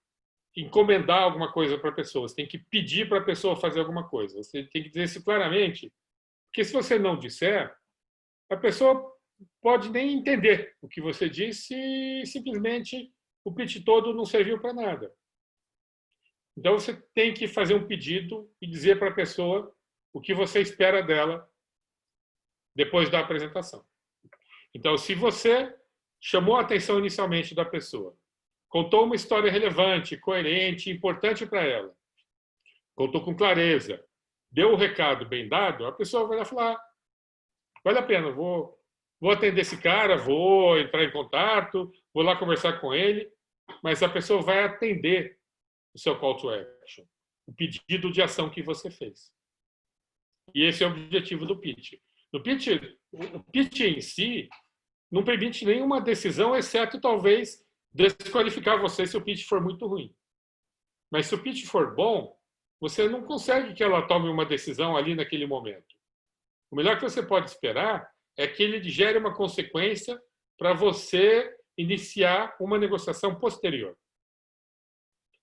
encomendar alguma coisa para a pessoa, você tem que pedir para a pessoa fazer alguma coisa. Você tem que dizer isso claramente, porque se você não disser, a pessoa pode nem entender o que você disse e simplesmente o pitch todo não serviu para nada. Então você tem que fazer um pedido e dizer para a pessoa o que você espera dela depois da apresentação. Então, se você chamou a atenção inicialmente da pessoa, contou uma história relevante, coerente, importante para ela, contou com clareza, deu o recado bem dado, a pessoa vai lá falar, vale a pena, vou atender esse cara, vou entrar em contato, vou lá conversar com ele, mas a pessoa vai atender o seu call to action, o pedido de ação que você fez. E esse é o objetivo do pitch. No pitch, o pitch em si não permite nenhuma decisão, exceto talvez desqualificar você se o pitch for muito ruim. Mas se o pitch for bom, você não consegue que ela tome uma decisão ali naquele momento. O melhor que você pode esperar é que ele gere uma consequência para você iniciar uma negociação posterior.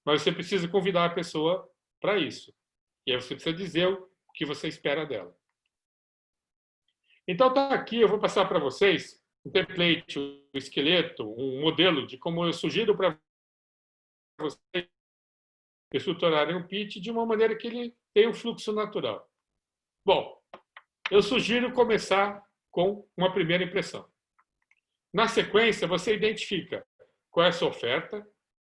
Mas você precisa convidar a pessoa para isso. E aí você precisa dizer o que você espera dela. Então, tá aqui, eu vou passar para vocês um template, um esqueleto, um modelo de como eu sugiro para vocês estruturarem um pitch de uma maneira que ele tenha um fluxo natural. Bom, eu sugiro começar com uma primeira impressão. Na sequência, você identifica qual é a sua oferta,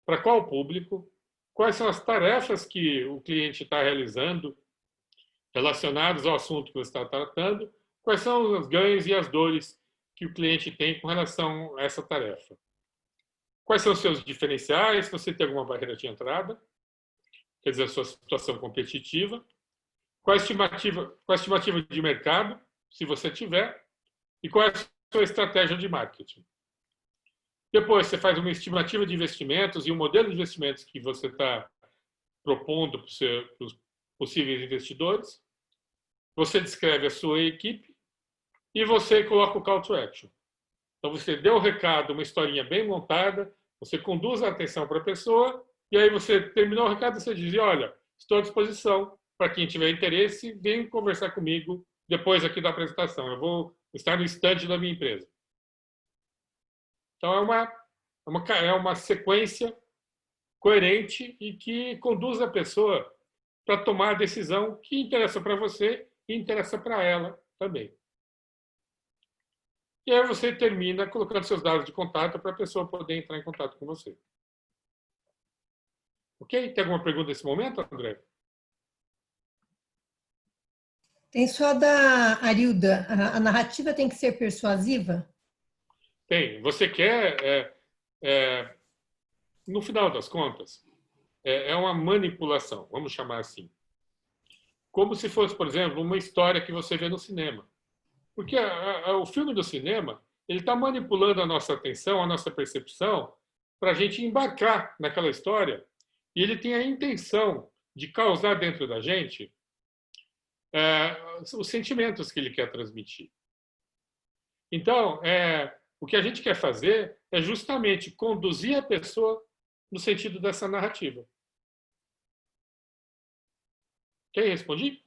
para qual público, quais são as tarefas que o cliente está realizando relacionadas ao assunto que você está tratando, quais são os ganhos e as dores que o cliente tem com relação a essa tarefa. Quais são os seus diferenciais, se você tem alguma barreira de entrada, quer dizer, a sua situação competitiva, qual a estimativa de mercado, se você tiver, e qual é a sua estratégia de marketing. Depois, você faz uma estimativa de investimentos e um modelo de investimentos que você está propondo para os possíveis investidores. Você descreve a sua equipe e você coloca o call to action. Então, você deu o recado, uma historinha bem montada, você conduz a atenção para a pessoa e aí você terminou o recado e você diz, olha, estou à disposição para quem tiver interesse, vem conversar comigo depois aqui da apresentação. Eu vou estar no stand da minha empresa. Então, é uma sequência coerente e que conduz a pessoa para tomar a decisão que interessa para você e interessa para ela também. E aí você termina colocando seus dados de contato para a pessoa poder entrar em contato com você. Ok? Tem alguma pergunta nesse momento, André? Tem só da Arilda. A narrativa tem que ser persuasiva? Tem. Você quer, no final das contas, é uma manipulação, vamos chamar assim. Como se fosse, por exemplo, uma história que você vê no cinema. Porque o filme do cinema, ele está manipulando a nossa atenção, a nossa percepção, para a gente embarcar naquela história. E ele tem a intenção de causar dentro da gente os sentimentos que ele quer transmitir. Então, o que a gente quer fazer é justamente conduzir a pessoa no sentido dessa narrativa. Quem respondi?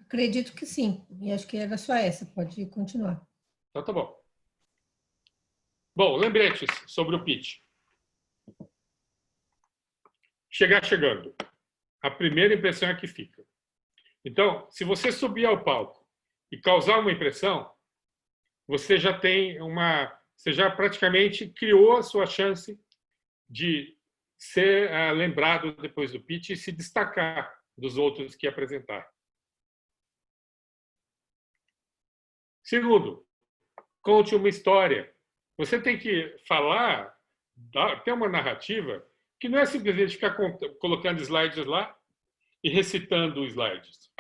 Acredito que sim. E acho que era só essa. Pode continuar. Então, tá bom. Bom, lembretes sobre o pitch. Chegar chegando. A primeira impressão é que fica. Então, se você subir ao palco e causar uma impressão, você já tem você já praticamente criou a sua chance de ser lembrado depois do pitch e se destacar dos outros que apresentar. Segundo, conte uma história. Você tem que falar, ter uma narrativa que não é simplesmente ficar colocando slides lá e recitando os slides.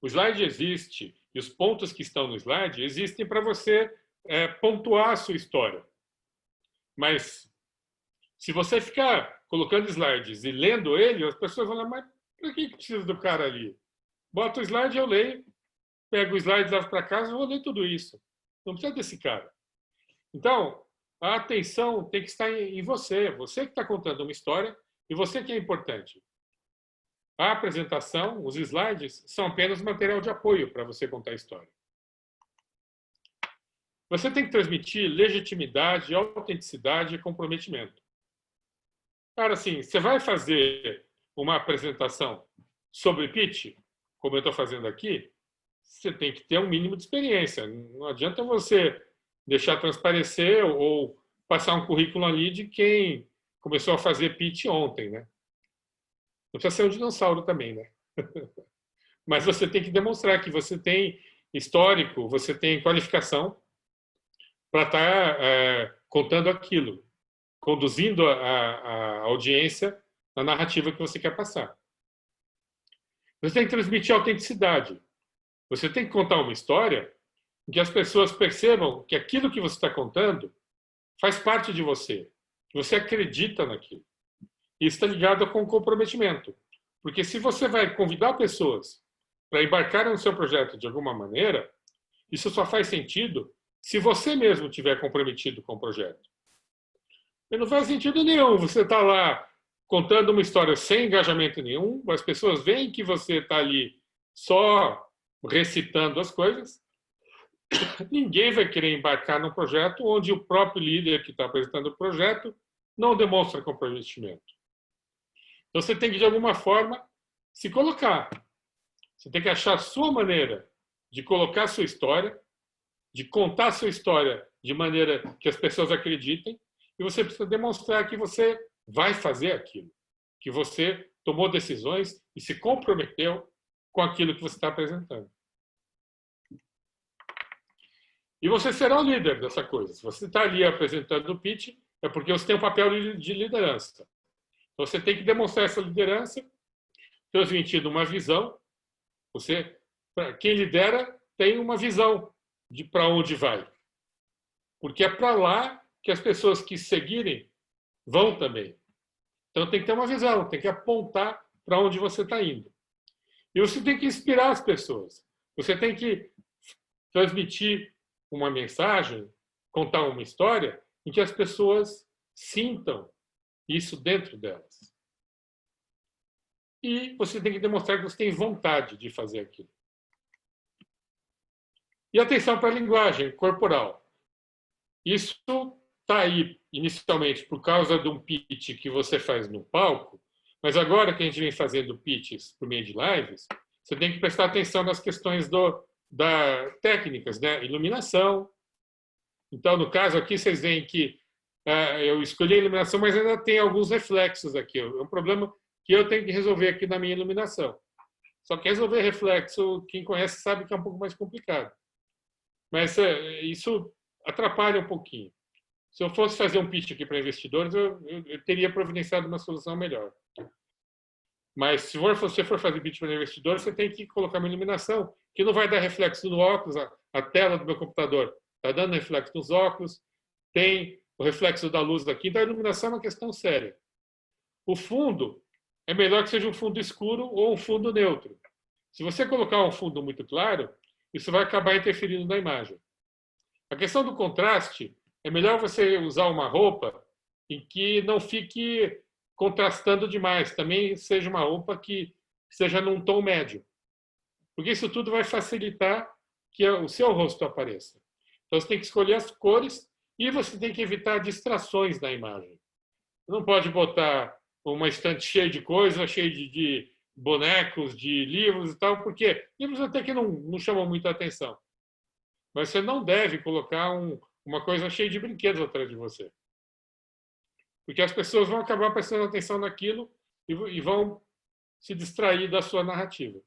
O slide existe e os pontos que estão no slide existem para você pontuar a sua história. Mas se você ficar colocando slides e lendo ele, as pessoas vão falar, mas por que precisa do cara ali? Bota o slide, eu leio, pego o slide, levo para casa e vou ler tudo isso. Não precisa desse cara. Então, a atenção tem que estar em você. Você que está contando uma história e você que é importante. A apresentação, os slides, são apenas material de apoio para você contar a história. Você tem que transmitir legitimidade, autenticidade e comprometimento. Cara, assim, você vai fazer uma apresentação sobre pitch, como eu estou fazendo aqui, você tem que ter um mínimo de experiência. Não adianta você deixar transparecer ou passar um currículo ali de quem começou a fazer pitch ontem, né? Não precisa ser um dinossauro também, né? Mas você tem que demonstrar que você tem histórico, você tem qualificação para estar contando aquilo, conduzindo a audiência na narrativa que você quer passar. Você tem que transmitir autenticidade. Você tem que contar uma história em que as pessoas percebam que aquilo que você está contando faz parte de você, que você acredita naquilo. Isso está ligado com comprometimento. Porque se você vai convidar pessoas para embarcarem no seu projeto de alguma maneira, isso só faz sentido se você mesmo estiver comprometido com o projeto. E não faz sentido nenhum você estar lá contando uma história sem engajamento nenhum, as pessoas veem que você está ali só recitando as coisas, ninguém vai querer embarcar num projeto onde o próprio líder que está apresentando o projeto não demonstra comprometimento. Então, você tem que, de alguma forma, se colocar. Você tem que achar a sua maneira de colocar a sua história, de contar a sua história de maneira que as pessoas acreditem, e você precisa demonstrar que você vai fazer aquilo, que você tomou decisões e se comprometeu com aquilo que você está apresentando. E você será o líder dessa coisa. Se você está ali apresentando o pitch, é porque você tem um papel de liderança. Então, você tem que demonstrar essa liderança, transmitindo uma visão. Quem lidera tem uma visão de para onde vai. Porque é para lá que as pessoas que seguirem vão também. Então, tem que ter uma visão, tem que apontar para onde você está indo. E você tem que inspirar as pessoas. Você tem que transmitir uma mensagem, contar uma história em que as pessoas sintam isso dentro delas. E você tem que demonstrar que você tem vontade de fazer aquilo. E atenção para a linguagem corporal. Isso está aí, inicialmente, por causa de um pitch que você faz no palco, Mas agora que a gente vem fazendo pitches por meio de lives, você tem que prestar atenção nas questões da técnicas, né? Iluminação. Então, no caso aqui, vocês veem que eu escolhi a iluminação, mas ainda tem alguns reflexos aqui. É um problema que eu tenho que resolver aqui na minha iluminação. Só que resolver reflexo, quem conhece sabe que é um pouco mais complicado. Mas isso atrapalha um pouquinho. Se eu fosse fazer um pitch aqui para investidores, eu teria providenciado uma solução melhor. Mas se você for fazer pitch para investidores, você tem que colocar uma iluminação que não vai dar reflexo no óculos, a tela do meu computador está dando reflexo nos óculos, tem o reflexo da luz daqui, então a iluminação é uma questão séria. O fundo é melhor que seja um fundo escuro ou um fundo neutro. Se você colocar um fundo muito claro, isso vai acabar interferindo na imagem. A questão do contraste, é melhor você usar uma roupa em que não fique contrastando demais. Também seja uma roupa que seja num tom médio. Porque isso tudo vai facilitar que o seu rosto apareça. Então, você tem que escolher as cores e você tem que evitar distrações na imagem. Não pode botar uma estante cheia de coisas, cheia de bonecos, de livros e tal, porque livros até que não chamam muita atenção. Mas você não deve colocar uma coisa cheia de brinquedos atrás de você. Porque as pessoas vão acabar prestando atenção naquilo e vão se distrair da sua narrativa.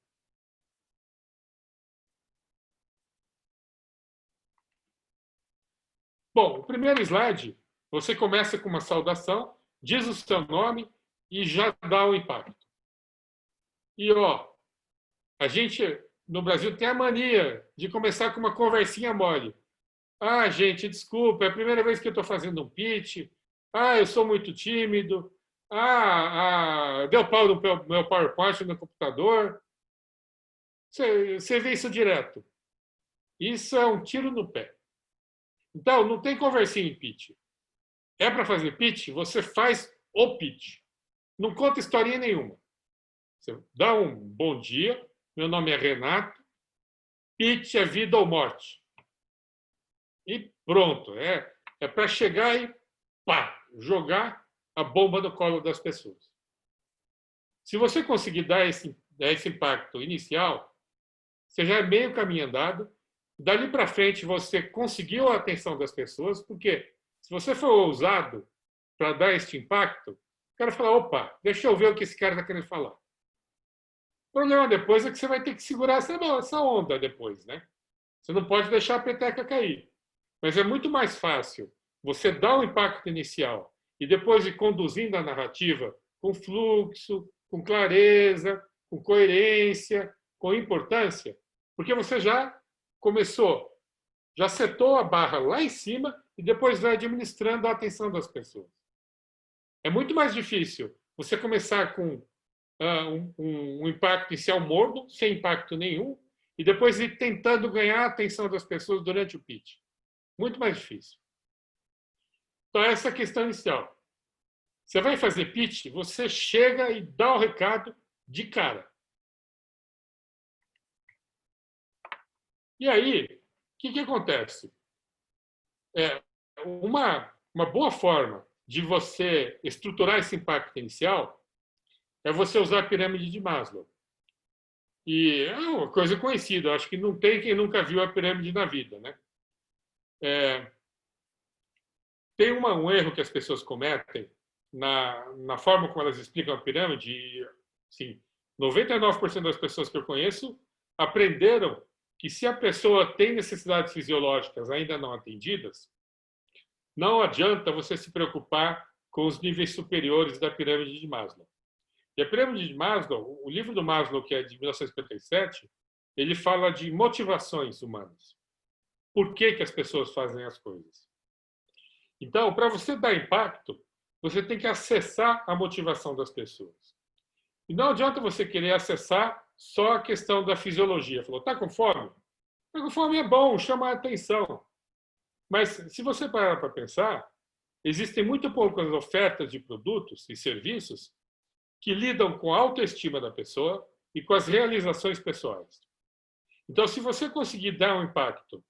Bom, o primeiro slide, você começa com uma saudação, diz o seu nome e já dá o impacto. E, a gente, no Brasil, tem a mania de começar com uma conversinha mole. Ah, gente, desculpa, é a primeira vez que eu estou fazendo um pitch. Ah, eu sou muito tímido. Deu pau no meu PowerPoint no meu computador. Você vê isso direto. Isso é um tiro no pé. Então, não tem conversinha em pitch. É para fazer pitch, você faz o pitch. Não conta historinha nenhuma. Você dá um bom dia, meu nome é Renato, pitch é vida ou morte. E pronto. É para chegar e jogar a bomba no colo das pessoas. Se você conseguir dar esse impacto inicial, você já é meio caminho andado. Dali para frente, você conseguiu a atenção das pessoas, porque se você for ousado para dar este impacto, o cara fala, opa, deixa eu ver o que esse cara está querendo falar. O problema depois é que você vai ter que segurar essa onda depois, né? Você não pode deixar a peteca cair. Mas é muito mais fácil você dar o impacto inicial e depois ir conduzindo a narrativa com fluxo, com clareza, com coerência, com importância, porque você já começou, já setou a barra lá em cima e depois vai administrando a atenção das pessoas. É muito mais difícil você começar com um impacto inicial morno, sem impacto nenhum, e depois ir tentando ganhar a atenção das pessoas durante o pitch. Muito mais difícil. Então, essa é a questão inicial. Você vai fazer pitch, você chega e dá o recado de cara. E aí, o que acontece? Uma boa forma de você estruturar esse impacto inicial é você usar a pirâmide de Maslow. E é uma coisa conhecida, acho que não tem quem nunca viu a pirâmide na vida, né? Tem um erro que as pessoas cometem na forma como elas explicam a pirâmide. E, assim, 99% das pessoas que eu conheço aprenderam que se a pessoa tem necessidades fisiológicas ainda não atendidas, não adianta você se preocupar com os níveis superiores da pirâmide de Maslow. E a pirâmide de Maslow, o livro do Maslow, que é de 1957, ele fala de motivações humanas. Por que as pessoas fazem as coisas? Então, para você dar impacto, você tem que acessar a motivação das pessoas. E não adianta você querer acessar só a questão da fisiologia. Falou, está com fome? Está com fome é bom, chama a atenção. Mas, se você parar para pensar, existem muito poucas ofertas de produtos e serviços que lidam com a autoestima da pessoa e com as realizações pessoais. Então, se você conseguir dar um impacto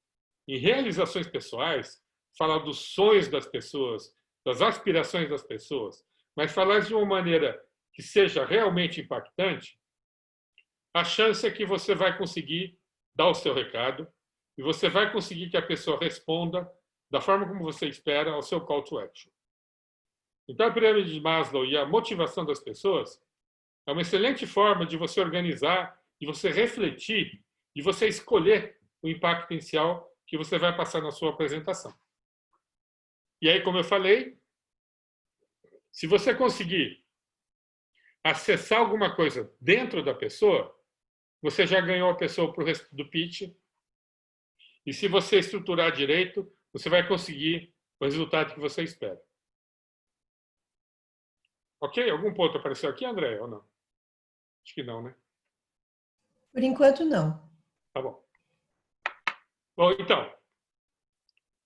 em realizações pessoais, falar dos sonhos das pessoas, das aspirações das pessoas, mas falar de uma maneira que seja realmente impactante, a chance é que você vai conseguir dar o seu recado e você vai conseguir que a pessoa responda da forma como você espera ao seu call to action. Então, a pirâmide de Maslow e a motivação das pessoas é uma excelente forma de você organizar, de você refletir, de você escolher o impacto inicial que você vai passar na sua apresentação. E aí, como eu falei, se você conseguir acessar alguma coisa dentro da pessoa, você já ganhou a pessoa para o resto do pitch. E se você estruturar direito, você vai conseguir o resultado que você espera. Ok? Algum ponto apareceu aqui, André, ou não? Acho que não, né? Por enquanto, não. Tá bom. Bom, então,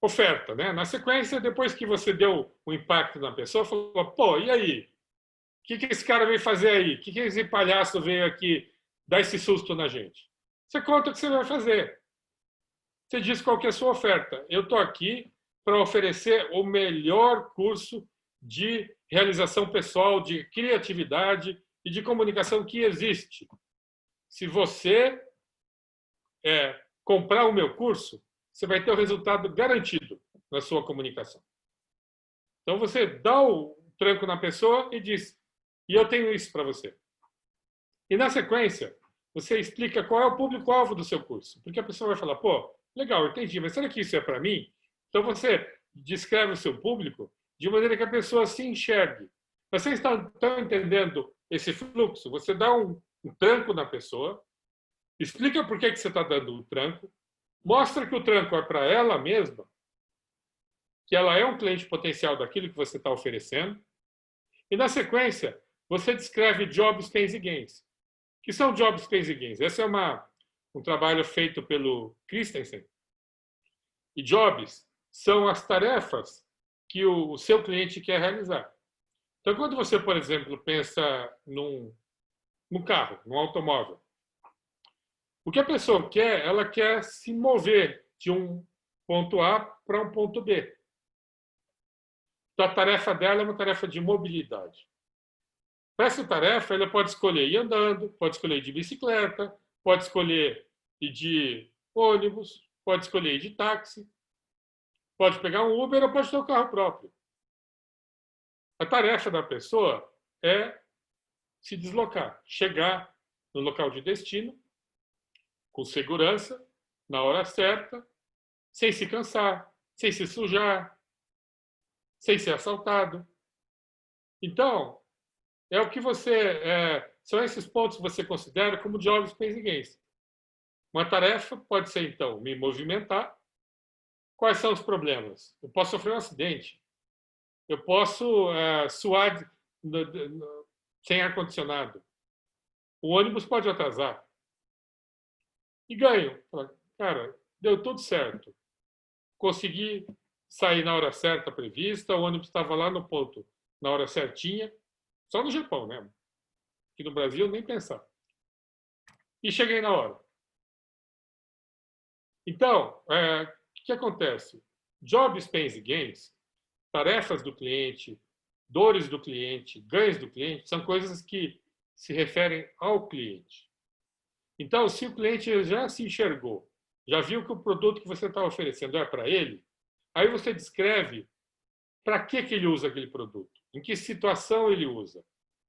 oferta, né? Na sequência, depois que você deu o impacto na pessoa, falou, pô, e aí? O que esse cara veio fazer aí? O que esse palhaço veio aqui dar esse susto na gente? Você conta o que você vai fazer. Você diz qual que é a sua oferta. Eu estou aqui para oferecer o melhor curso de realização pessoal, de criatividade e de comunicação que existe. Se você comprar o meu curso, você vai ter o resultado garantido na sua comunicação. Então, você dá o tranco na pessoa e diz, e eu tenho isso para você. E, na sequência, você explica qual é o público-alvo do seu curso. Porque a pessoa vai falar, pô, legal, entendi, mas será que isso é para mim? Então, você descreve o seu público de maneira que a pessoa se enxergue. Vocês estão entendendo esse fluxo? Você dá um tranco na pessoa, explica por que você está dando o tranco, mostra que o tranco é para ela mesma, que ela é um cliente potencial daquilo que você está oferecendo, e, na sequência, você descreve Jobs, Pains e Gains. O que são Jobs, Pains e Gains? Esse é um trabalho feito pelo Christensen. E Jobs são as tarefas que o seu cliente quer realizar. Então, quando você, por exemplo, pensa num carro, num automóvel, o que a pessoa quer? Ela quer se mover de um ponto A para um ponto B. Então, a tarefa dela é uma tarefa de mobilidade. Para essa tarefa, ela pode escolher ir andando, pode escolher ir de bicicleta, pode escolher ir de ônibus, pode escolher ir de táxi, pode pegar um Uber ou pode ter um carro próprio. A tarefa da pessoa é se deslocar, chegar no local de destino, com segurança, na hora certa, sem se cansar, sem se sujar, sem ser assaltado. Então, é o que são esses pontos que você considera como Jobs, Pains e Gains. Uma tarefa pode ser, então, me movimentar. Quais são os problemas? Eu posso sofrer um acidente. Eu posso suar sem ar-condicionado. O ônibus pode atrasar. E ganho. Cara, deu tudo certo. Consegui sair na hora certa prevista, o ônibus estava lá no ponto na hora certinha. Só no Japão, né? Aqui no Brasil, nem pensar. E cheguei na hora. Então, o que acontece? Jobs, Pains e Gains, tarefas do cliente, dores do cliente, ganhos do cliente, são coisas que se referem ao cliente. Então, se o cliente já se enxergou, já viu que o produto que você está oferecendo é para ele, aí você descreve para que ele usa aquele produto, em que situação ele usa,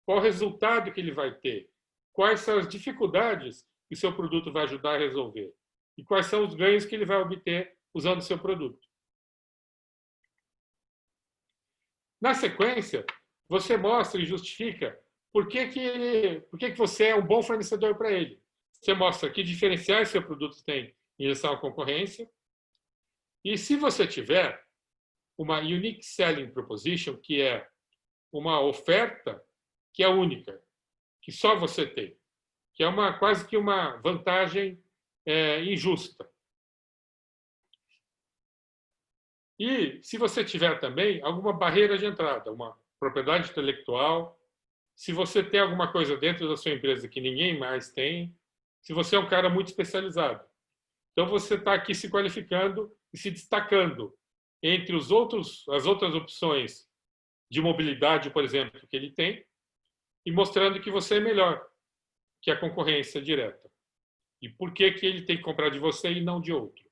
qual o resultado que ele vai ter, quais são as dificuldades que o seu produto vai ajudar a resolver e quais são os ganhos que ele vai obter usando o seu produto. Na sequência, você mostra e justifica por que você é um bom fornecedor para ele. Você mostra que diferenciais seu produto tem em relação à concorrência. E se você tiver uma Unique Selling Proposition, que é uma oferta que é única, que só você tem, que é quase que uma vantagem injusta. E se você tiver também alguma barreira de entrada, uma propriedade intelectual, se você tem alguma coisa dentro da sua empresa que ninguém mais tem, se você é um cara muito especializado. Então, você está aqui se qualificando e se destacando entre as outras opções de mobilidade, por exemplo, que ele tem, e mostrando que você é melhor que a concorrência direta. E por que que ele tem que comprar de você e não de outro.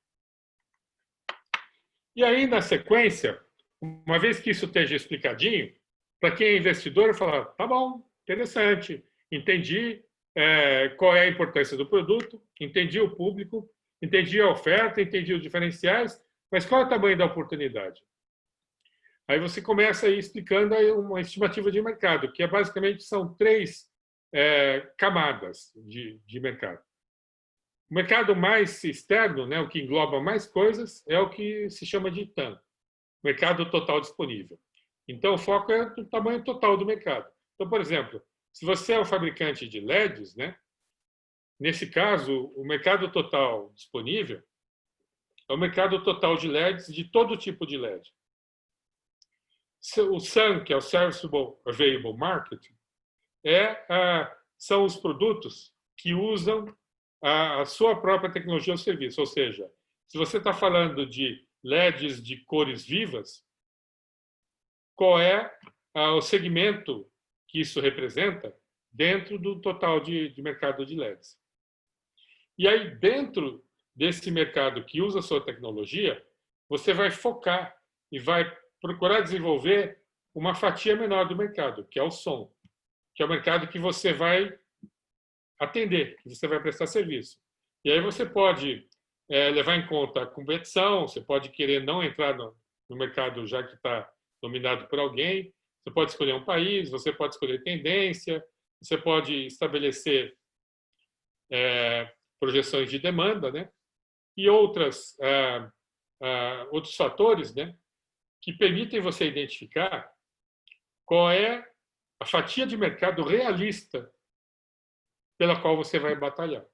E aí, na sequência, uma vez que isso esteja explicadinho, para quem é investidor, fala, tá bom, interessante, entendi qual é a importância do produto, entendi o público, entendi a oferta, entendi os diferenciais, mas qual é o tamanho da oportunidade? Aí você começa aí explicando aí uma estimativa de mercado, que basicamente são 3 camadas de mercado. O mercado mais externo, né, o que engloba mais coisas, é o que se chama de TAM, mercado total disponível. Então, o foco é o tamanho total do mercado. Então, por exemplo, se você é um fabricante de LEDs, né, nesse caso, o mercado total disponível é o mercado total de LEDs de todo tipo de LED. O SAM, que é o Serviceable Available Market, são os produtos que usam a sua própria tecnologia ou serviço. Ou seja, se você está falando de LEDs de cores vivas, qual é o segmento que isso representa dentro do total de mercado de LEDs? E aí, dentro desse mercado que usa a sua tecnologia, você vai focar e vai procurar desenvolver uma fatia menor do mercado, que é o som, que é o mercado que você vai atender, que você vai prestar serviço. E aí você pode levar em conta a competição, você pode querer não entrar no mercado já que está dominado por alguém, você pode escolher um país, você pode escolher tendência, você pode estabelecer projeções de demanda, né? E outros fatores, né, que permitem você identificar qual é a fatia de mercado realista pela qual você vai batalhar.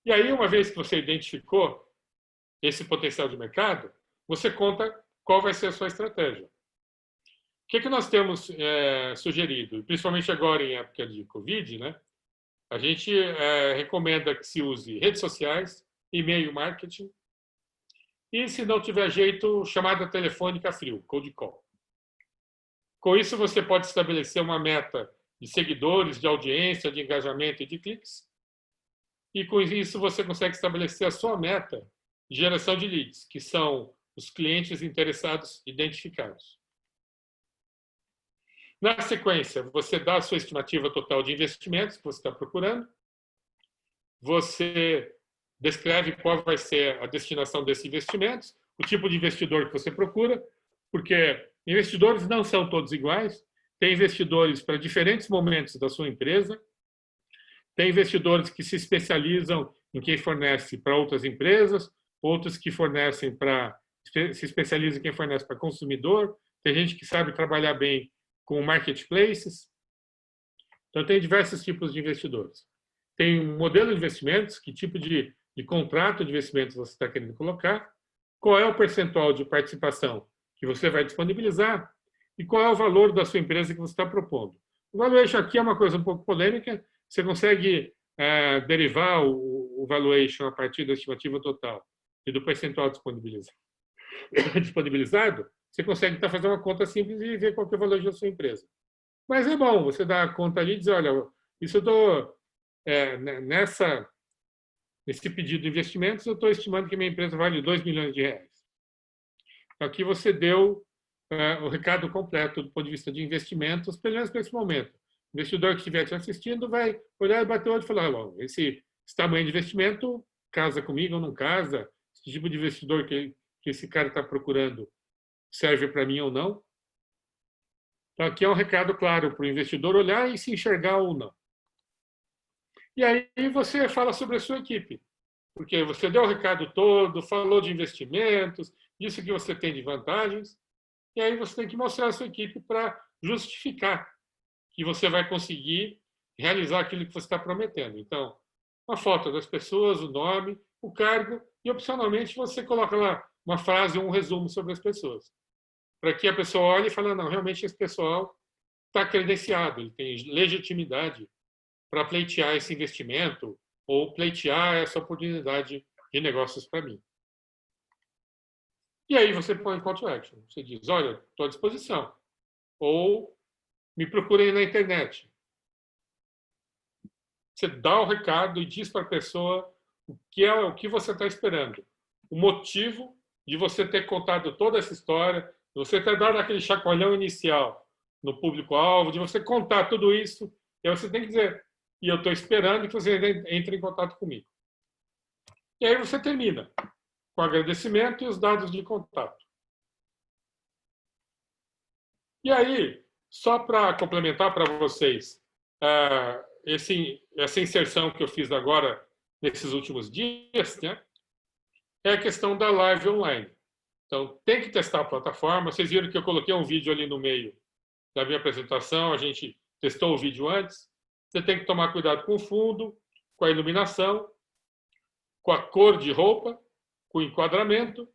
E aí, uma vez que você identificou esse potencial de mercado, você conta qual vai ser a sua estratégia. O que nós temos sugerido, principalmente agora em época de Covid, né? A gente recomenda que se use redes sociais, e-mail marketing, e, se não tiver jeito, chamada telefônica frio, cold call. Com isso, você pode estabelecer uma meta de seguidores, de audiência, de engajamento e de cliques. E, com isso, você consegue estabelecer a sua meta de geração de leads, que são os clientes interessados identificados. Na sequência, você dá a sua estimativa total de investimentos que você está procurando. Você descreve qual vai ser a destinação desses investimentos, o tipo de investidor que você procura, porque investidores não são todos iguais. Tem investidores para diferentes momentos da sua empresa. Tem investidores que se especializam em quem fornece para outras empresas, outros que se especializam em quem fornece para consumidor. Tem gente que sabe trabalhar bem com marketplaces. Então, tem diversos tipos de investidores. Tem um modelo de investimentos, que tipo de contrato de investimentos você está querendo colocar, qual é o percentual de participação que você vai disponibilizar e qual é o valor da sua empresa que você está propondo. O valuation aqui é uma coisa um pouco polêmica. Você consegue derivar o valuation a partir da estimativa total e do percentual disponibilizado. Você consegue fazer uma conta simples e ver qual que é o valor da sua empresa. Mas é bom você dar a conta ali e dizer, olha, isso eu estou nesse pedido de investimentos, eu estou estimando que minha empresa vale 2 milhões de reais. Aqui você deu o recado completo do ponto de vista de investimentos, pelo menos para esse momento. O investidor que estiver te assistindo vai olhar e bater o olho e falar, bom, esse tamanho de investimento casa comigo ou não casa, esse tipo de investidor que esse cara está procurando serve para mim ou não. Então, aqui é um recado claro para o investidor olhar e se enxergar ou não. E aí você fala sobre a sua equipe, porque você deu o recado todo, falou de investimentos, disse que você tem de vantagens, e aí você tem que mostrar a sua equipe para justificar que você vai conseguir realizar aquilo que você está prometendo. Então, uma foto das pessoas, o nome, o cargo, e opcionalmente você coloca lá uma frase ou um resumo sobre as pessoas, para que a pessoa olhe e fale, não, realmente esse pessoal está credenciado, ele tem legitimidade para pleitear esse investimento ou pleitear essa oportunidade de negócios para mim. E aí você põe call to action. Você diz, olha, estou à disposição. ou me procurem na internet. Você dá o recado e diz para a pessoa o que você está esperando. O motivo de você ter contado toda essa história, de você ter dado aquele chacoalhão inicial no público-alvo, de você contar tudo isso, e aí você tem que dizer, e eu estou esperando que você entre em contato comigo. E aí você termina com agradecimento e os dados de contato. E aí, só para complementar para vocês, essa inserção que eu fiz agora, nesses últimos dias, né, é a questão da live online. Então, tem que testar a plataforma. Vocês viram que eu coloquei um vídeo ali no meio da minha apresentação, a gente testou o vídeo antes. Você tem que tomar cuidado com o fundo, com a iluminação, com a cor de roupa, com o enquadramento,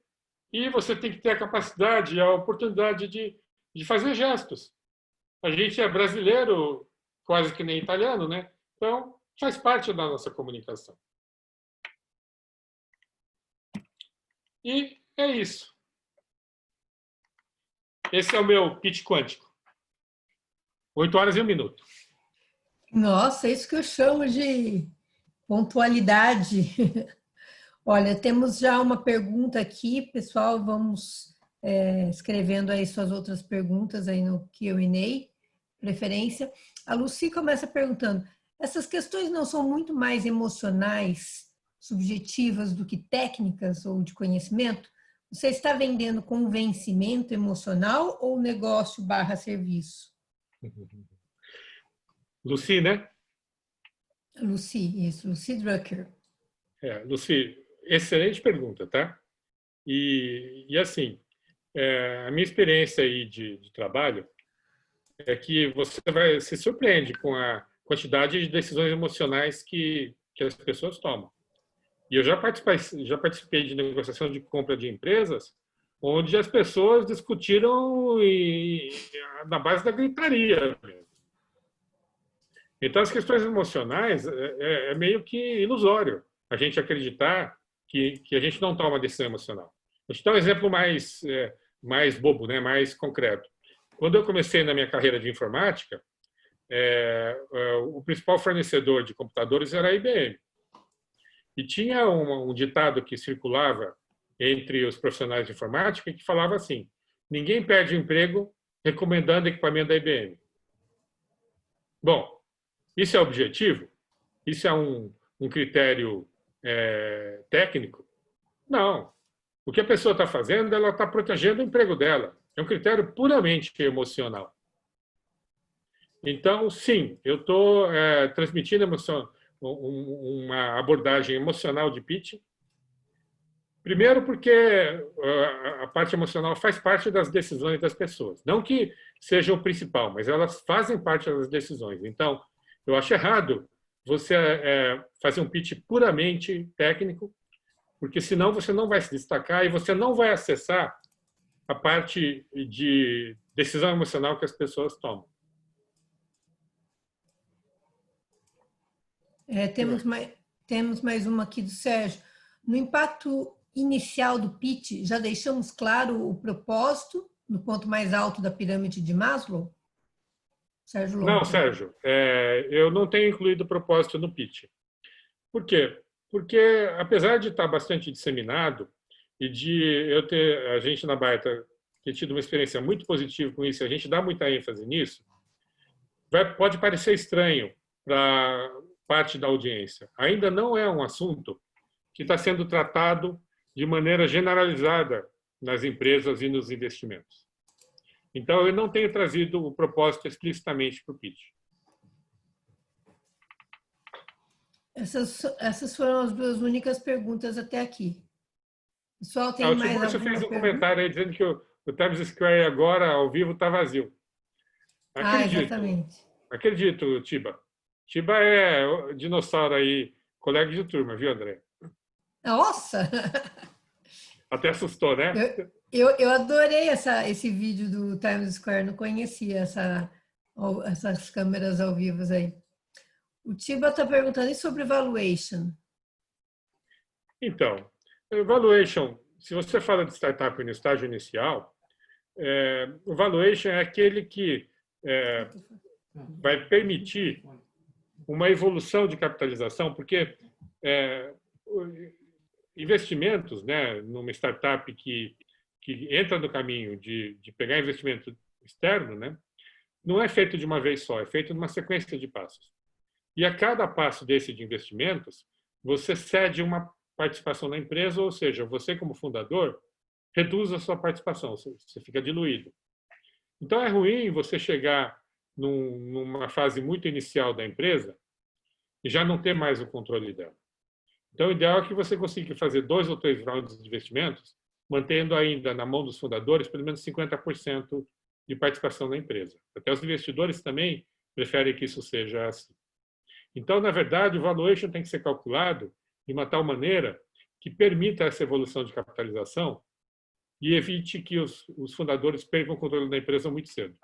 e você tem que ter a capacidade, a oportunidade de fazer gestos. A gente é brasileiro, quase que nem italiano, né? Então, faz parte da nossa comunicação. E é isso. Esse é o meu pitch quântico. 8 horas e 1 minuto. Nossa, é isso que eu chamo de pontualidade. Olha, temos já uma pergunta aqui, pessoal, vamos escrevendo aí suas outras perguntas aí no Q&A, preferência. A Lucy começa perguntando, essas questões não são muito mais emocionais, subjetivas do que técnicas ou de conhecimento? Você está vendendo convencimento emocional ou negócio/serviço? Lucy, né? Lucy, isso, Lucy Drucker. Lucy, excelente pergunta, tá? E assim, a minha experiência aí de trabalho é que você se surpreende com a quantidade de decisões emocionais que as pessoas tomam. E eu já participei de negociação de compra de empresas onde as pessoas discutiram na base da gritaria mesmo. Então, as questões emocionais é meio que ilusório a gente acreditar que a gente não toma decisão emocional. Vou te dar um exemplo mais bobo, né? Mais concreto. Quando eu comecei na minha carreira de informática, o principal fornecedor de computadores era a IBM. E tinha um ditado que circulava entre os profissionais de informática que falava assim, ninguém perde emprego recomendando equipamento da IBM. Bom, isso é objetivo? Isso é um critério técnico? Não. O que a pessoa está fazendo, ela está protegendo o emprego dela. É um critério puramente emocional. Então, sim, eu estou transmitindo uma abordagem emocional de pitch. Primeiro porque a parte emocional faz parte das decisões das pessoas. Não que seja o principal, mas elas fazem parte das decisões. Então, eu acho errado você fazer um pitch puramente técnico, porque senão você não vai se destacar e você não vai acessar a parte de decisão emocional que as pessoas tomam. Temos mais uma aqui do Sérgio. No impacto inicial do pitch, já deixamos claro o propósito no ponto mais alto da pirâmide de Maslow? Sérgio Longo. Não, Sérgio, eu não tenho incluído o propósito no pitch. Por quê? Porque, apesar de estar bastante disseminado e de a gente na Baita ter tido uma experiência muito positiva com isso, a gente dá muita ênfase nisso, pode parecer estranho para parte da audiência. Ainda não é um assunto que está sendo tratado de maneira generalizada nas empresas e nos investimentos. Então, eu não tenho trazido o propósito explicitamente para o pitch. Essas foram as duas únicas perguntas até aqui. Pessoal, tem mais alguma Você fez um pergunta? comentário aí dizendo que o Times Square agora, ao vivo, está vazio. Exatamente. Acredito, Tiba. Tiba é o dinossauro aí, colega de turma, viu, André? Nossa! Até assustou, né? Eu adorei esse vídeo do Times Square, não conhecia essas câmeras ao vivo aí. O Tiba está perguntando sobre valuation. Então, valuation, se você fala de startup no estágio inicial, O valuation é aquele que vai permitir uma evolução de capitalização, porque investimentos, né, numa startup que entra no caminho de pegar investimento externo, né, não é feito de uma vez só, é feito numa sequência de passos. E a cada passo desse de investimentos, você cede uma participação na empresa, ou seja, você como fundador reduz a sua participação, você fica diluído. Então é ruim você chegar numa fase muito inicial da empresa e já não ter mais o controle dela. Então o ideal é que você consiga fazer 2 ou 3 rounds de investimentos, mantendo ainda na mão dos fundadores pelo menos 50% de participação na empresa. Até os investidores também preferem que isso seja assim. Então, na verdade, o valuation tem que ser calculado de uma tal maneira que permita essa evolução de capitalização e evite que os fundadores percam o controle da empresa muito cedo.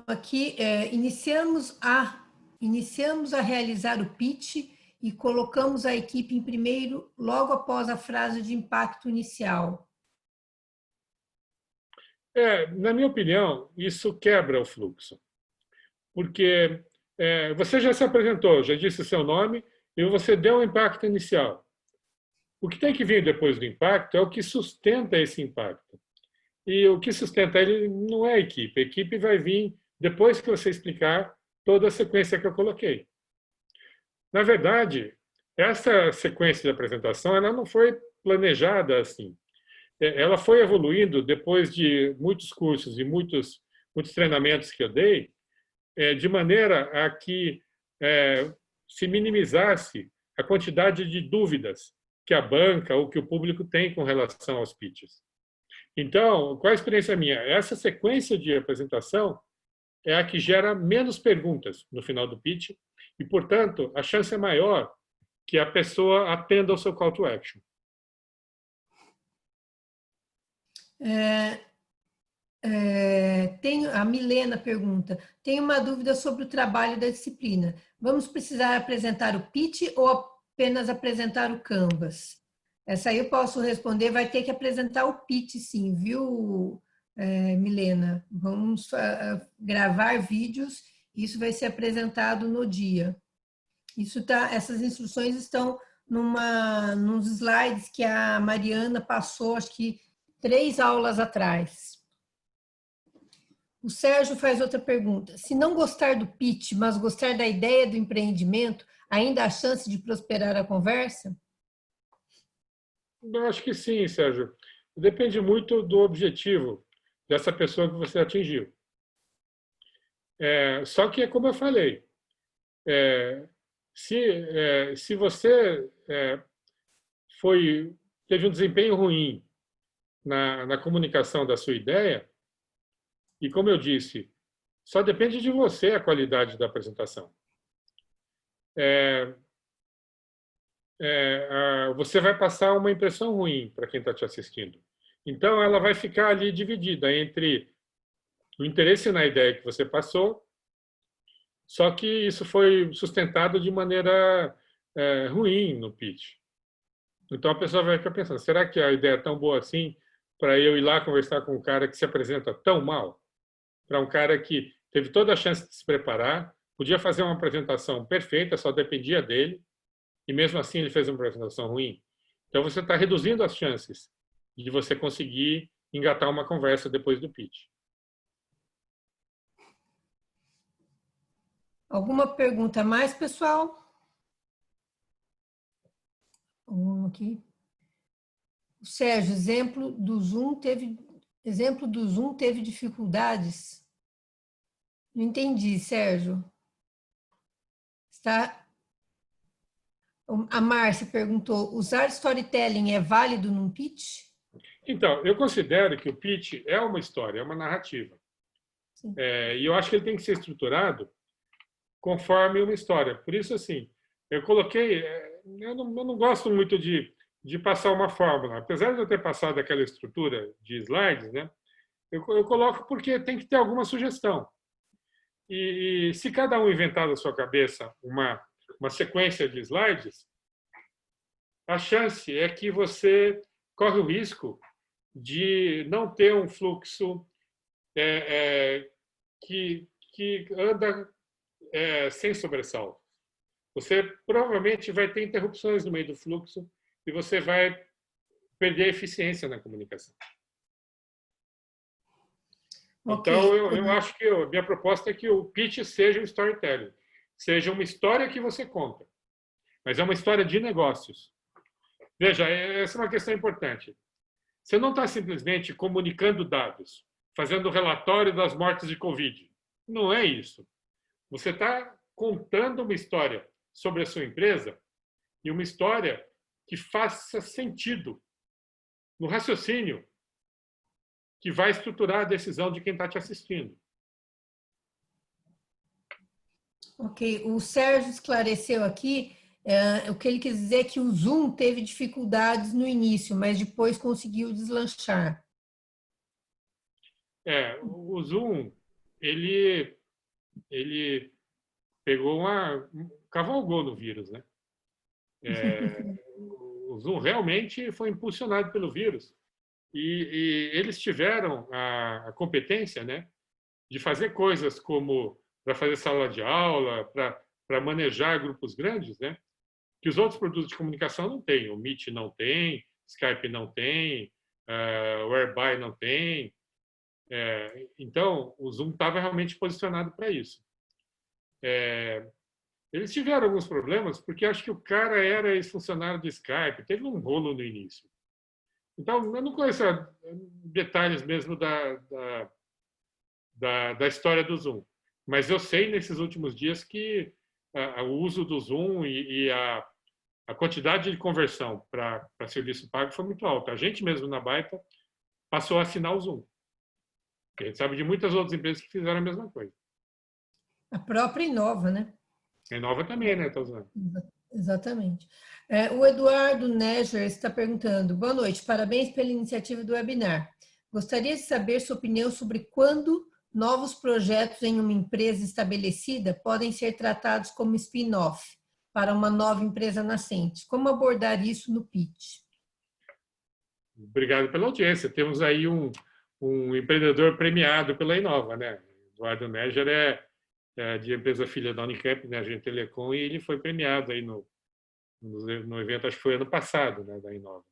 Aqui, iniciamos a realizar o pitch e colocamos a equipe em primeiro, logo após a frase de impacto inicial. Na minha opinião, isso quebra o fluxo. Porque você já se apresentou, já disse o seu nome, e você deu um impacto inicial. O que tem que vir depois do impacto é o que sustenta esse impacto. E o que sustenta ele não é a equipe. A equipe vai vir depois que você explicar toda a sequência que eu coloquei. Na verdade, essa sequência de apresentação ela não foi planejada assim. Ela foi evoluindo depois de muitos cursos e muitos treinamentos que eu dei, de maneira a que se minimizasse a quantidade de dúvidas que a banca ou que o público tem com relação aos pitches. Então, qual a experiência minha? Essa sequência de apresentação é a que gera menos perguntas no final do pitch e, portanto, a chance é maior que a pessoa atenda ao seu call to action. A Milena pergunta, tenho uma dúvida sobre o trabalho da disciplina. Vamos precisar apresentar o pitch ou apenas apresentar o canvas? Essa aí eu posso responder, vai ter que apresentar o pitch sim, viu, Milena? Vamos gravar vídeos, isso vai ser apresentado no dia. Essas instruções estão nos slides que a Mariana passou, acho que 3 aulas atrás. O Sérgio faz outra pergunta. Se não gostar do pitch, mas gostar da ideia do empreendimento, ainda há chance de prosperar a conversa? Eu acho que sim, Sérgio. Depende muito do objetivo dessa pessoa que você atingiu. Só que, como eu falei, se você teve um desempenho ruim na comunicação da sua ideia, e como eu disse, só depende de você a qualidade da apresentação. Você vai passar uma impressão ruim para quem está te assistindo. Então, ela vai ficar ali dividida entre o interesse na ideia que você passou, só que isso foi sustentado de maneira ruim no pitch. Então, a pessoa vai ficar pensando, será que a ideia é tão boa assim para eu ir lá conversar com um cara que se apresenta tão mal? Para um cara que teve toda a chance de se preparar, podia fazer uma apresentação perfeita, só dependia dele, e mesmo assim ele fez uma apresentação ruim. Então, você está reduzindo as chances de você conseguir engatar uma conversa depois do pitch. Alguma pergunta mais, pessoal? Aqui. O Sérgio, exemplo do Zoom teve dificuldades? Não entendi, Sérgio. A Márcia perguntou, usar storytelling é válido num pitch? Então, eu considero que o pitch é uma história, é uma narrativa. E eu acho que ele tem que ser estruturado conforme uma história. Por isso, assim, eu coloquei... Eu não gosto muito de passar uma fórmula. Apesar de eu ter passado aquela estrutura de slides, né, eu coloco porque tem que ter alguma sugestão. E se cada um inventar da sua cabeça uma sequência de slides, a chance é que você corre o risco de não ter um fluxo que anda sem sobressalto. Você provavelmente vai ter interrupções no meio do fluxo e você vai perder a eficiência na comunicação. Ok. Então, eu acho que a minha proposta é que o pitch seja um storytelling, seja uma história que você conta, mas é uma história de negócios. Veja, essa é uma questão importante. Você não está simplesmente comunicando dados, fazendo relatório das mortes de Covid. Não é isso. Você está contando uma história sobre a sua empresa e uma história que faça sentido no raciocínio que vai estruturar a decisão de quem está te assistindo. Ok, o Sérgio esclareceu aqui, o que ele quis dizer é que o Zoom teve dificuldades no início, mas depois conseguiu deslanchar. O Zoom, ele pegou cavalgou no vírus, né? O Zoom realmente foi impulsionado pelo vírus e eles tiveram a competência, né, de fazer coisas como para fazer sala de aula, para manejar grupos grandes, né, que os outros produtos de comunicação não têm. O Meet não tem, Skype não tem, o Whereby não tem. Então, o Zoom estava realmente posicionado para isso. Eles tiveram alguns problemas, porque acho que o cara era ex-funcionário do Skype, teve um rolo no início. Então, eu não conheço detalhes mesmo da história do Zoom, mas eu sei nesses últimos dias que o uso do Zoom e a quantidade de conversão para serviço pago foi muito alta. A gente mesmo na Baita passou a assinar o Zoom. A gente sabe de muitas outras empresas que fizeram a mesma coisa. A própria Inova, né? A Inova também, né, está usando. Exatamente. O Eduardo Neger está perguntando: boa noite, parabéns pela iniciativa do webinar. Gostaria de saber sua opinião sobre quando novos projetos em uma empresa estabelecida podem ser tratados como spin-off para uma nova empresa nascente. Como abordar isso no pitch? Obrigado pela audiência. Temos aí um empreendedor premiado pela Inova, né? Eduardo Neger é de empresa filha da Unicamp, né, Agente Telecom, e ele foi premiado aí no evento, acho que foi ano passado, né, da Inova.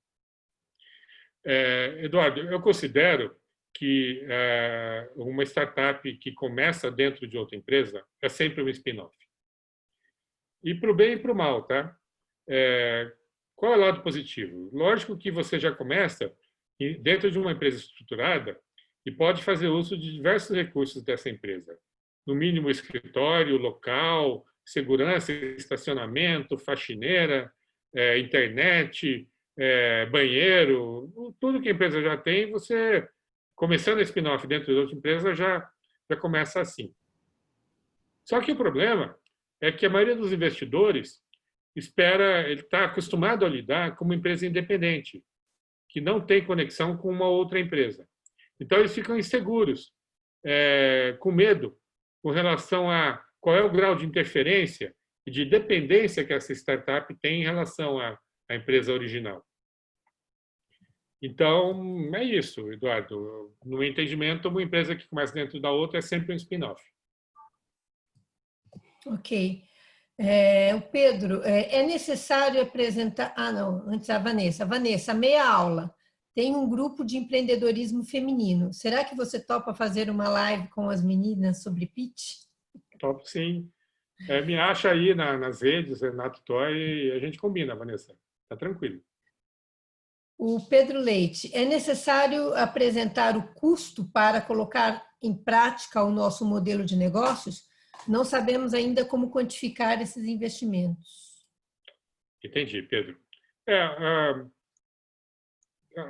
Eduardo, eu considero que uma startup que começa dentro de outra empresa é sempre um spin-off. E para o bem e para o mal, tá? Qual é o lado positivo? Lógico que você já começa dentro de uma empresa estruturada e pode fazer uso de diversos recursos dessa empresa. No mínimo, escritório, local, segurança, estacionamento, faxineira, internet, banheiro, tudo que a empresa já tem, você, começando a spin-off dentro de outra empresa, já começa assim. Só que o problema é que a maioria dos investidores ele está acostumado a lidar com uma empresa independente, que não tem conexão com uma outra empresa. Então, eles ficam inseguros, com medo, com relação a qual é o grau de interferência e de dependência que essa startup tem em relação à empresa original. Então, é isso, Eduardo. No meu entendimento, uma empresa que começa dentro da outra é sempre um spin-off. Ok. O Pedro, é necessário apresentar... Ah, não, antes a Vanessa. Vanessa, meia aula. Tem um grupo de empreendedorismo feminino. Será que você topa fazer uma live com as meninas sobre pitch? Top, sim. Me acha aí nas redes, Renato Toy, e a gente combina, Vanessa. Tá tranquilo. O Pedro Leite, é necessário apresentar o custo para colocar em prática o nosso modelo de negócios? Não sabemos ainda como quantificar esses investimentos. Entendi, Pedro.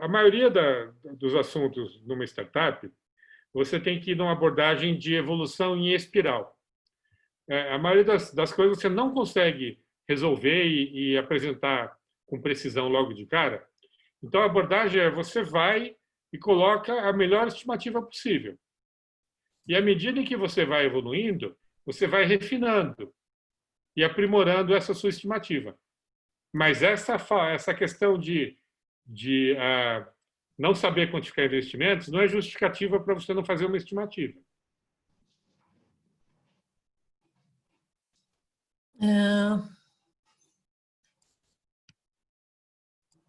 A maioria dos assuntos numa startup, você tem que ir numa abordagem de evolução em espiral. A maioria das coisas você não consegue resolver e apresentar com precisão logo de cara. Então, a abordagem é você vai e coloca a melhor estimativa possível. E à medida em que você vai evoluindo, você vai refinando e aprimorando essa sua estimativa. Mas essa questão de não saber quantificar investimentos não é justificativa para você não fazer uma estimativa.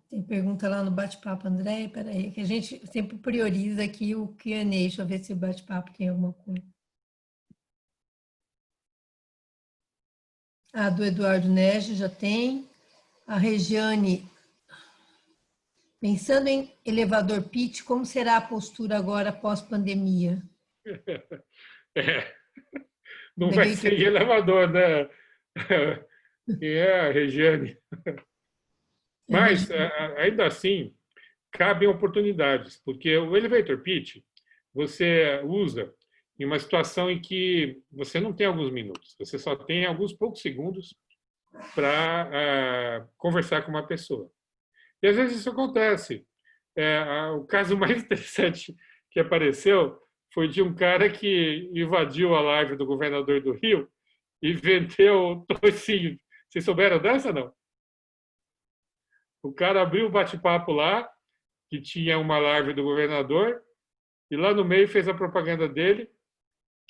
Tem pergunta lá no bate-papo, André, peraí, que a gente sempre prioriza aqui o Q&A, deixa eu ver se o bate-papo tem alguma coisa. A do Eduardo Nege já tem. A Regiane, pensando em elevador pitch, como será a postura agora pós-pandemia? Não vai ser em elevador, né? Que é a Regiane. Mas, ainda assim, cabem oportunidades, porque o elevator pitch você usa em uma situação em que você não tem alguns minutos, você só tem alguns poucos segundos para conversar com uma pessoa. E às vezes isso acontece. O caso mais interessante que apareceu foi de um cara que invadiu a live do governador do Rio e vendeu toicinho. Vocês souberam dessa, não? O cara abriu o bate-papo lá, que tinha uma live do governador, e lá no meio fez a propaganda dele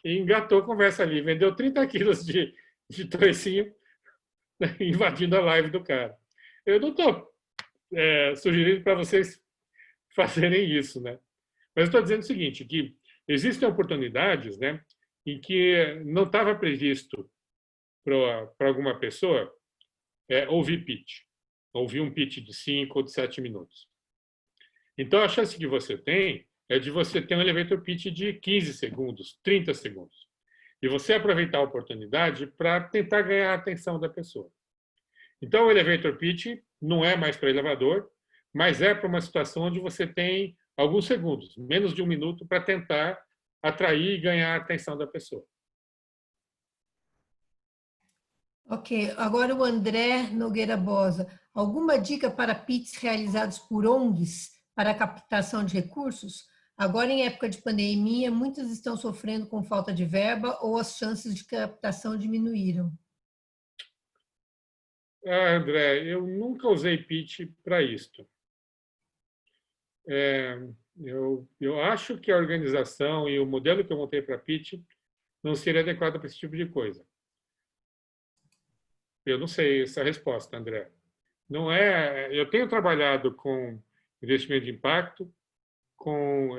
e engatou a conversa ali. Vendeu 30 quilos de toicinho, né, invadindo a live do cara. Eu não estou sugerindo para vocês fazerem isso, né? Mas estou dizendo o seguinte, que existem oportunidades, né, em que não estava previsto para alguma pessoa ouvir pitch, ouvir um pitch de 5 ou de 7 minutos. Então, a chance que você tem é de você ter um elevator pitch de 15 segundos, 30 segundos. E você aproveitar a oportunidade para tentar ganhar a atenção da pessoa. Então, o elevator pitch não é mais para elevador, mas é para uma situação onde você tem alguns segundos, menos de um minuto, para tentar atrair e ganhar a atenção da pessoa. Ok, agora o André Nogueira Bosa. Alguma dica para pitches realizados por ONGs para a captação de recursos? Agora, em época de pandemia, muitos estão sofrendo com falta de verba ou as chances de captação diminuíram. André, eu nunca usei pitch para isto. Eu acho que a organização e o modelo que eu montei para pitch não seria adequado para esse tipo de coisa. Eu não sei essa resposta, André. Não é. Eu tenho trabalhado com investimento de impacto, com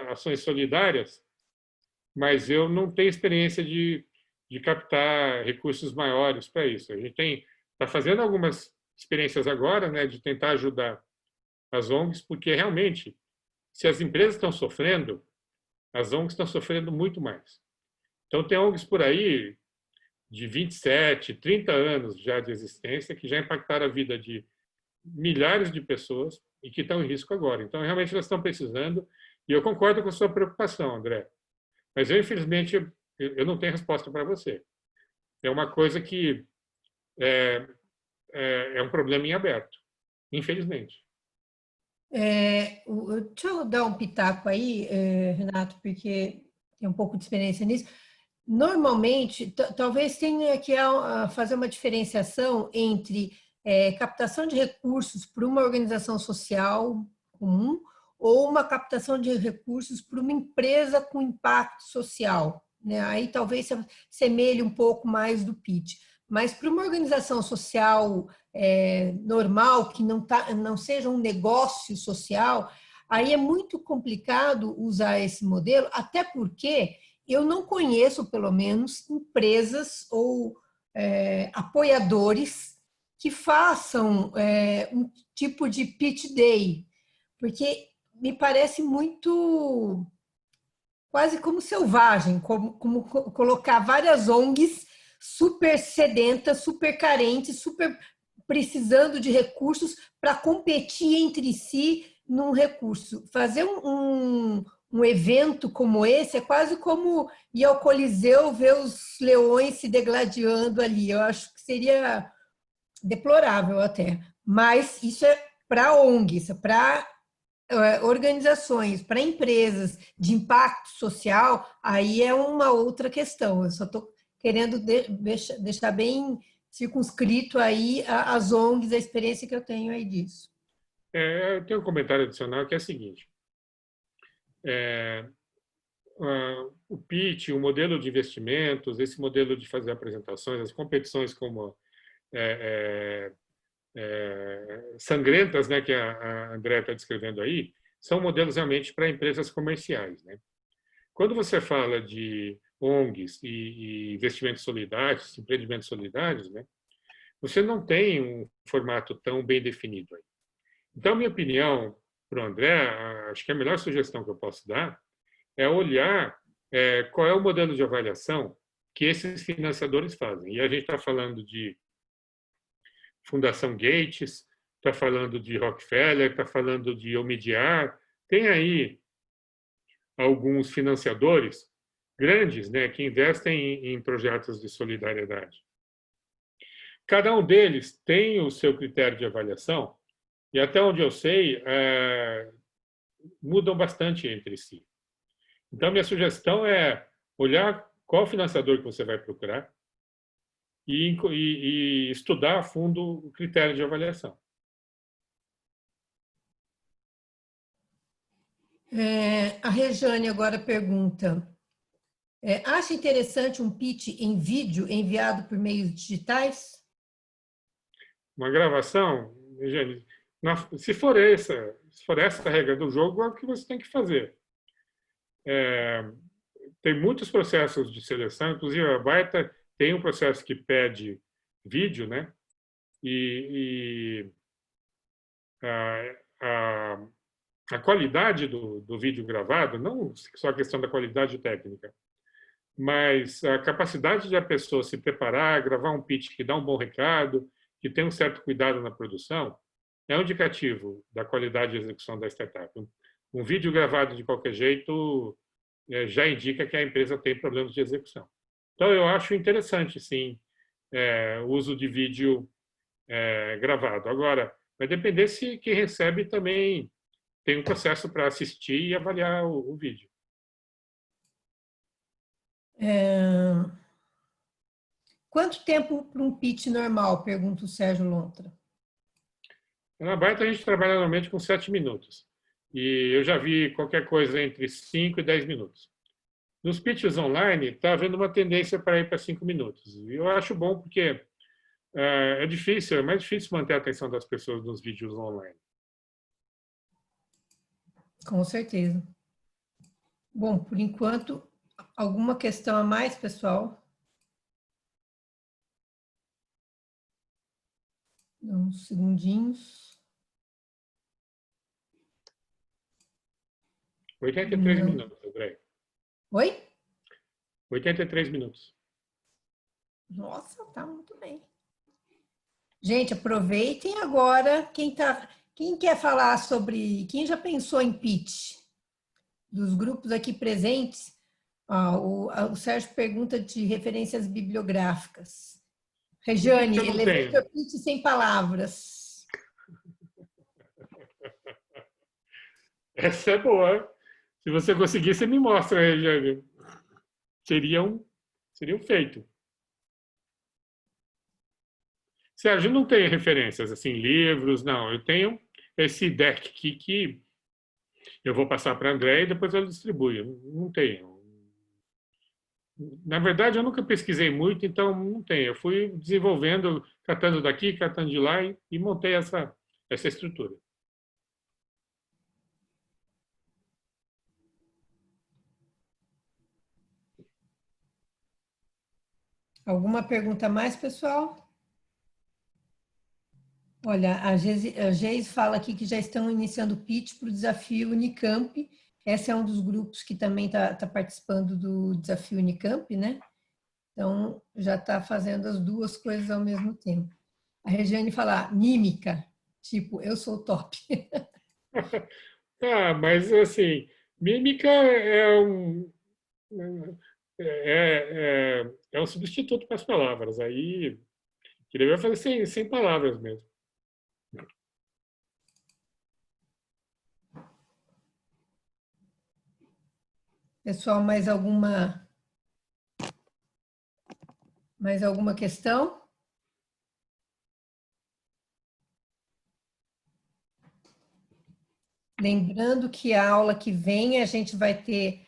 ações solidárias, mas eu não tenho experiência de captar recursos maiores para isso. A gente está fazendo algumas experiências agora, né, de tentar ajudar as ONGs, porque realmente, se as empresas estão sofrendo, as ONGs estão sofrendo muito mais. Então, tem ONGs por aí de 27, 30 anos já de existência, que já impactaram a vida de milhares de pessoas e que estão em risco agora. Então, realmente, elas estão precisando, e eu concordo com a sua preocupação, André. Mas eu, infelizmente, eu não tenho resposta para você. É uma coisa que é um problema em aberto, infelizmente. Deixa eu dar um pitaco aí, Renato, porque tem um pouco de experiência nisso. Normalmente, talvez tenha que fazer uma diferenciação entre captação de recursos para uma organização social comum ou uma captação de recursos para uma empresa com impacto social, né? Aí talvez se semelhe um pouco mais do pitch. Mas para uma organização social normal, que não seja um negócio social, aí é muito complicado usar esse modelo, até porque eu não conheço, pelo menos, empresas ou apoiadores que façam um tipo de pitch day, porque me parece muito quase como selvagem, como colocar várias ONGs super sedentas, super carentes, super precisando de recursos para competir entre si num recurso. Fazer um evento como esse é quase como ir ao Coliseu ver os leões se degladiando ali. Eu acho que seria deplorável até. Mas isso é para ONGs, para organizações, para empresas de impacto social, aí é uma outra questão. Eu só estou querendo deixar bem circunscrito aí às ONGs, a experiência que eu tenho aí disso. Eu tenho um comentário adicional que é o seguinte. O pitch, o modelo de investimentos, esse modelo de fazer apresentações, as competições como sangrentas, né, que a Andrea está descrevendo aí, são modelos realmente para empresas comerciais, né? Quando você fala de ONGs e investimentos solidários, empreendimentos solidários, né, você não tem um formato tão bem definido aí. Então, minha opinião para o André, acho que a melhor sugestão que eu posso dar é olhar qual é o modelo de avaliação que esses financiadores fazem. E a gente está falando de Fundação Gates, está falando de Rockefeller, está falando de Omidyar. Tem aí alguns financiadores grandes, né, que investem em projetos de solidariedade. Cada um deles tem o seu critério de avaliação e, até onde eu sei, mudam bastante entre si. Então, minha sugestão é olhar qual financiador que você vai procurar e estudar a fundo o critério de avaliação. A Rejane agora pergunta, acha interessante um pitch em vídeo enviado por meios digitais? Uma gravação, Jane, se for essa a regra do jogo, é o que você tem que fazer. Tem muitos processos de seleção, inclusive a Baita tem um processo que pede vídeo, né? E a qualidade do vídeo gravado, não só a questão da qualidade técnica, mas a capacidade de a pessoa se preparar, gravar um pitch que dá um bom recado, que tem um certo cuidado na produção, é um indicativo da qualidade de execução da startup. Um vídeo gravado de qualquer jeito já indica que a empresa tem problemas de execução. Então, eu acho interessante, sim, o uso de vídeo gravado. Agora, vai depender se quem recebe também tem um processo para assistir e avaliar o vídeo. Quanto tempo para um pitch normal? Pergunta o Sérgio Lontra. Na Baita, a gente trabalha normalmente com 7 minutos. E eu já vi qualquer coisa entre 5 e 10 minutos. Nos pitches online, está havendo uma tendência para ir para 5 minutos. E eu acho bom porque é mais difícil manter a atenção das pessoas nos vídeos online. Com certeza. Bom, por enquanto, alguma questão a mais, pessoal? Uns segundinhos. 83 minutos, André. Oi? 83 minutos. Nossa, tá muito bem. Gente, aproveitem agora. Quem quer falar sobre... Quem já pensou em pitch? Dos grupos aqui presentes, o Sérgio pergunta de referências bibliográficas. Rejane, elevator pitch sem palavras. Essa é boa. Se você conseguir, você me mostra, Rejane. Seria um feito. Sérgio, não tem referências, assim, livros, não. Eu tenho esse deck aqui que eu vou passar para a André e depois eu distribuo. Não tenho. Na verdade, eu nunca pesquisei muito, então não tenho. Eu fui desenvolvendo, catando daqui, catando de lá e montei essa estrutura. Alguma pergunta mais, pessoal? Olha, a Geis fala aqui que já estão iniciando o pitch para o desafio Unicamp. Esse é um dos grupos que também está participando do desafio Unicamp, né? Então, já está fazendo as duas coisas ao mesmo tempo. A Regiane fala mímica, tipo, eu sou top. Mas assim, mímica é um substituto para as palavras. Aí, queria fazer sem palavras mesmo. Pessoal, mais alguma questão? Lembrando que a aula que vem a gente vai ter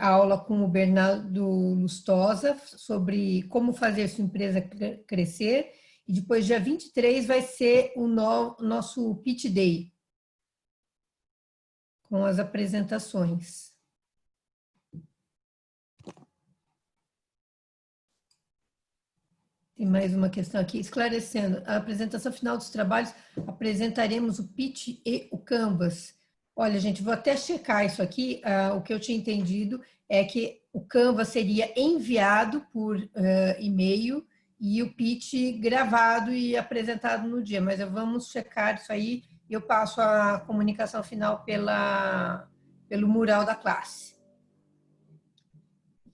aula com o Bernardo Lustosa sobre como fazer sua empresa crescer. E depois, dia 23, vai ser o nosso Pitch Day, com as apresentações. Tem mais uma questão aqui. Esclarecendo, a apresentação final dos trabalhos, apresentaremos o pitch e o Canvas. Olha, gente, vou até checar isso aqui. O que eu tinha entendido é que o Canvas seria enviado por e-mail e o pitch gravado e apresentado no dia. Mas vamos checar isso aí e eu passo a comunicação final pelo mural da classe.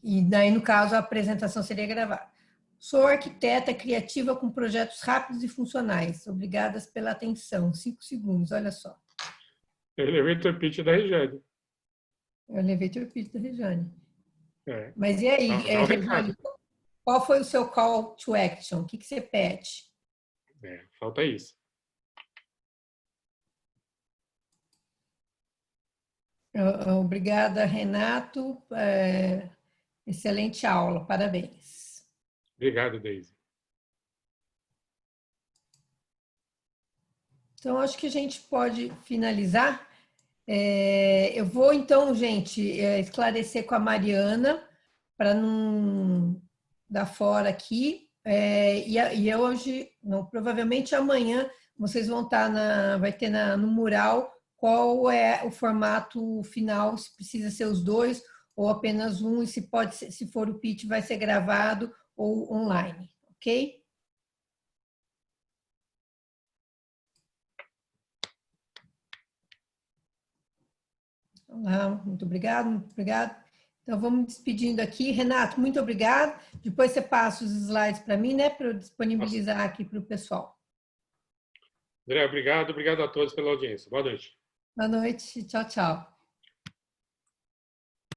E daí, no caso, a apresentação seria gravada. Sou arquiteta criativa com projetos rápidos e funcionais. Obrigadas pela atenção. 5 segundos, olha só. Eu levei o pitch da Regiane. Eu levei o pitch da Regiane. É. Mas e aí, Regiane, qual foi o seu call to action? O que você pede? Falta isso. Obrigada, Renato. Excelente aula, parabéns. Obrigado, Deise. Então, acho que a gente pode finalizar. Eu vou, então, gente, esclarecer com a Mariana, para não dar fora aqui. E hoje, não, provavelmente amanhã, vocês vão estar vai ter no mural qual é o formato final, se precisa ser os dois ou apenas um, e se for o pitch, vai ser gravado ou online, ok? Olá, muito obrigado, muito obrigado. Então, vamos despedindo aqui. Renato, muito obrigado. Depois você passa os slides para mim, né, para eu disponibilizar aqui para o pessoal. André, obrigado a todos pela audiência. Boa noite. Boa noite, tchau, tchau.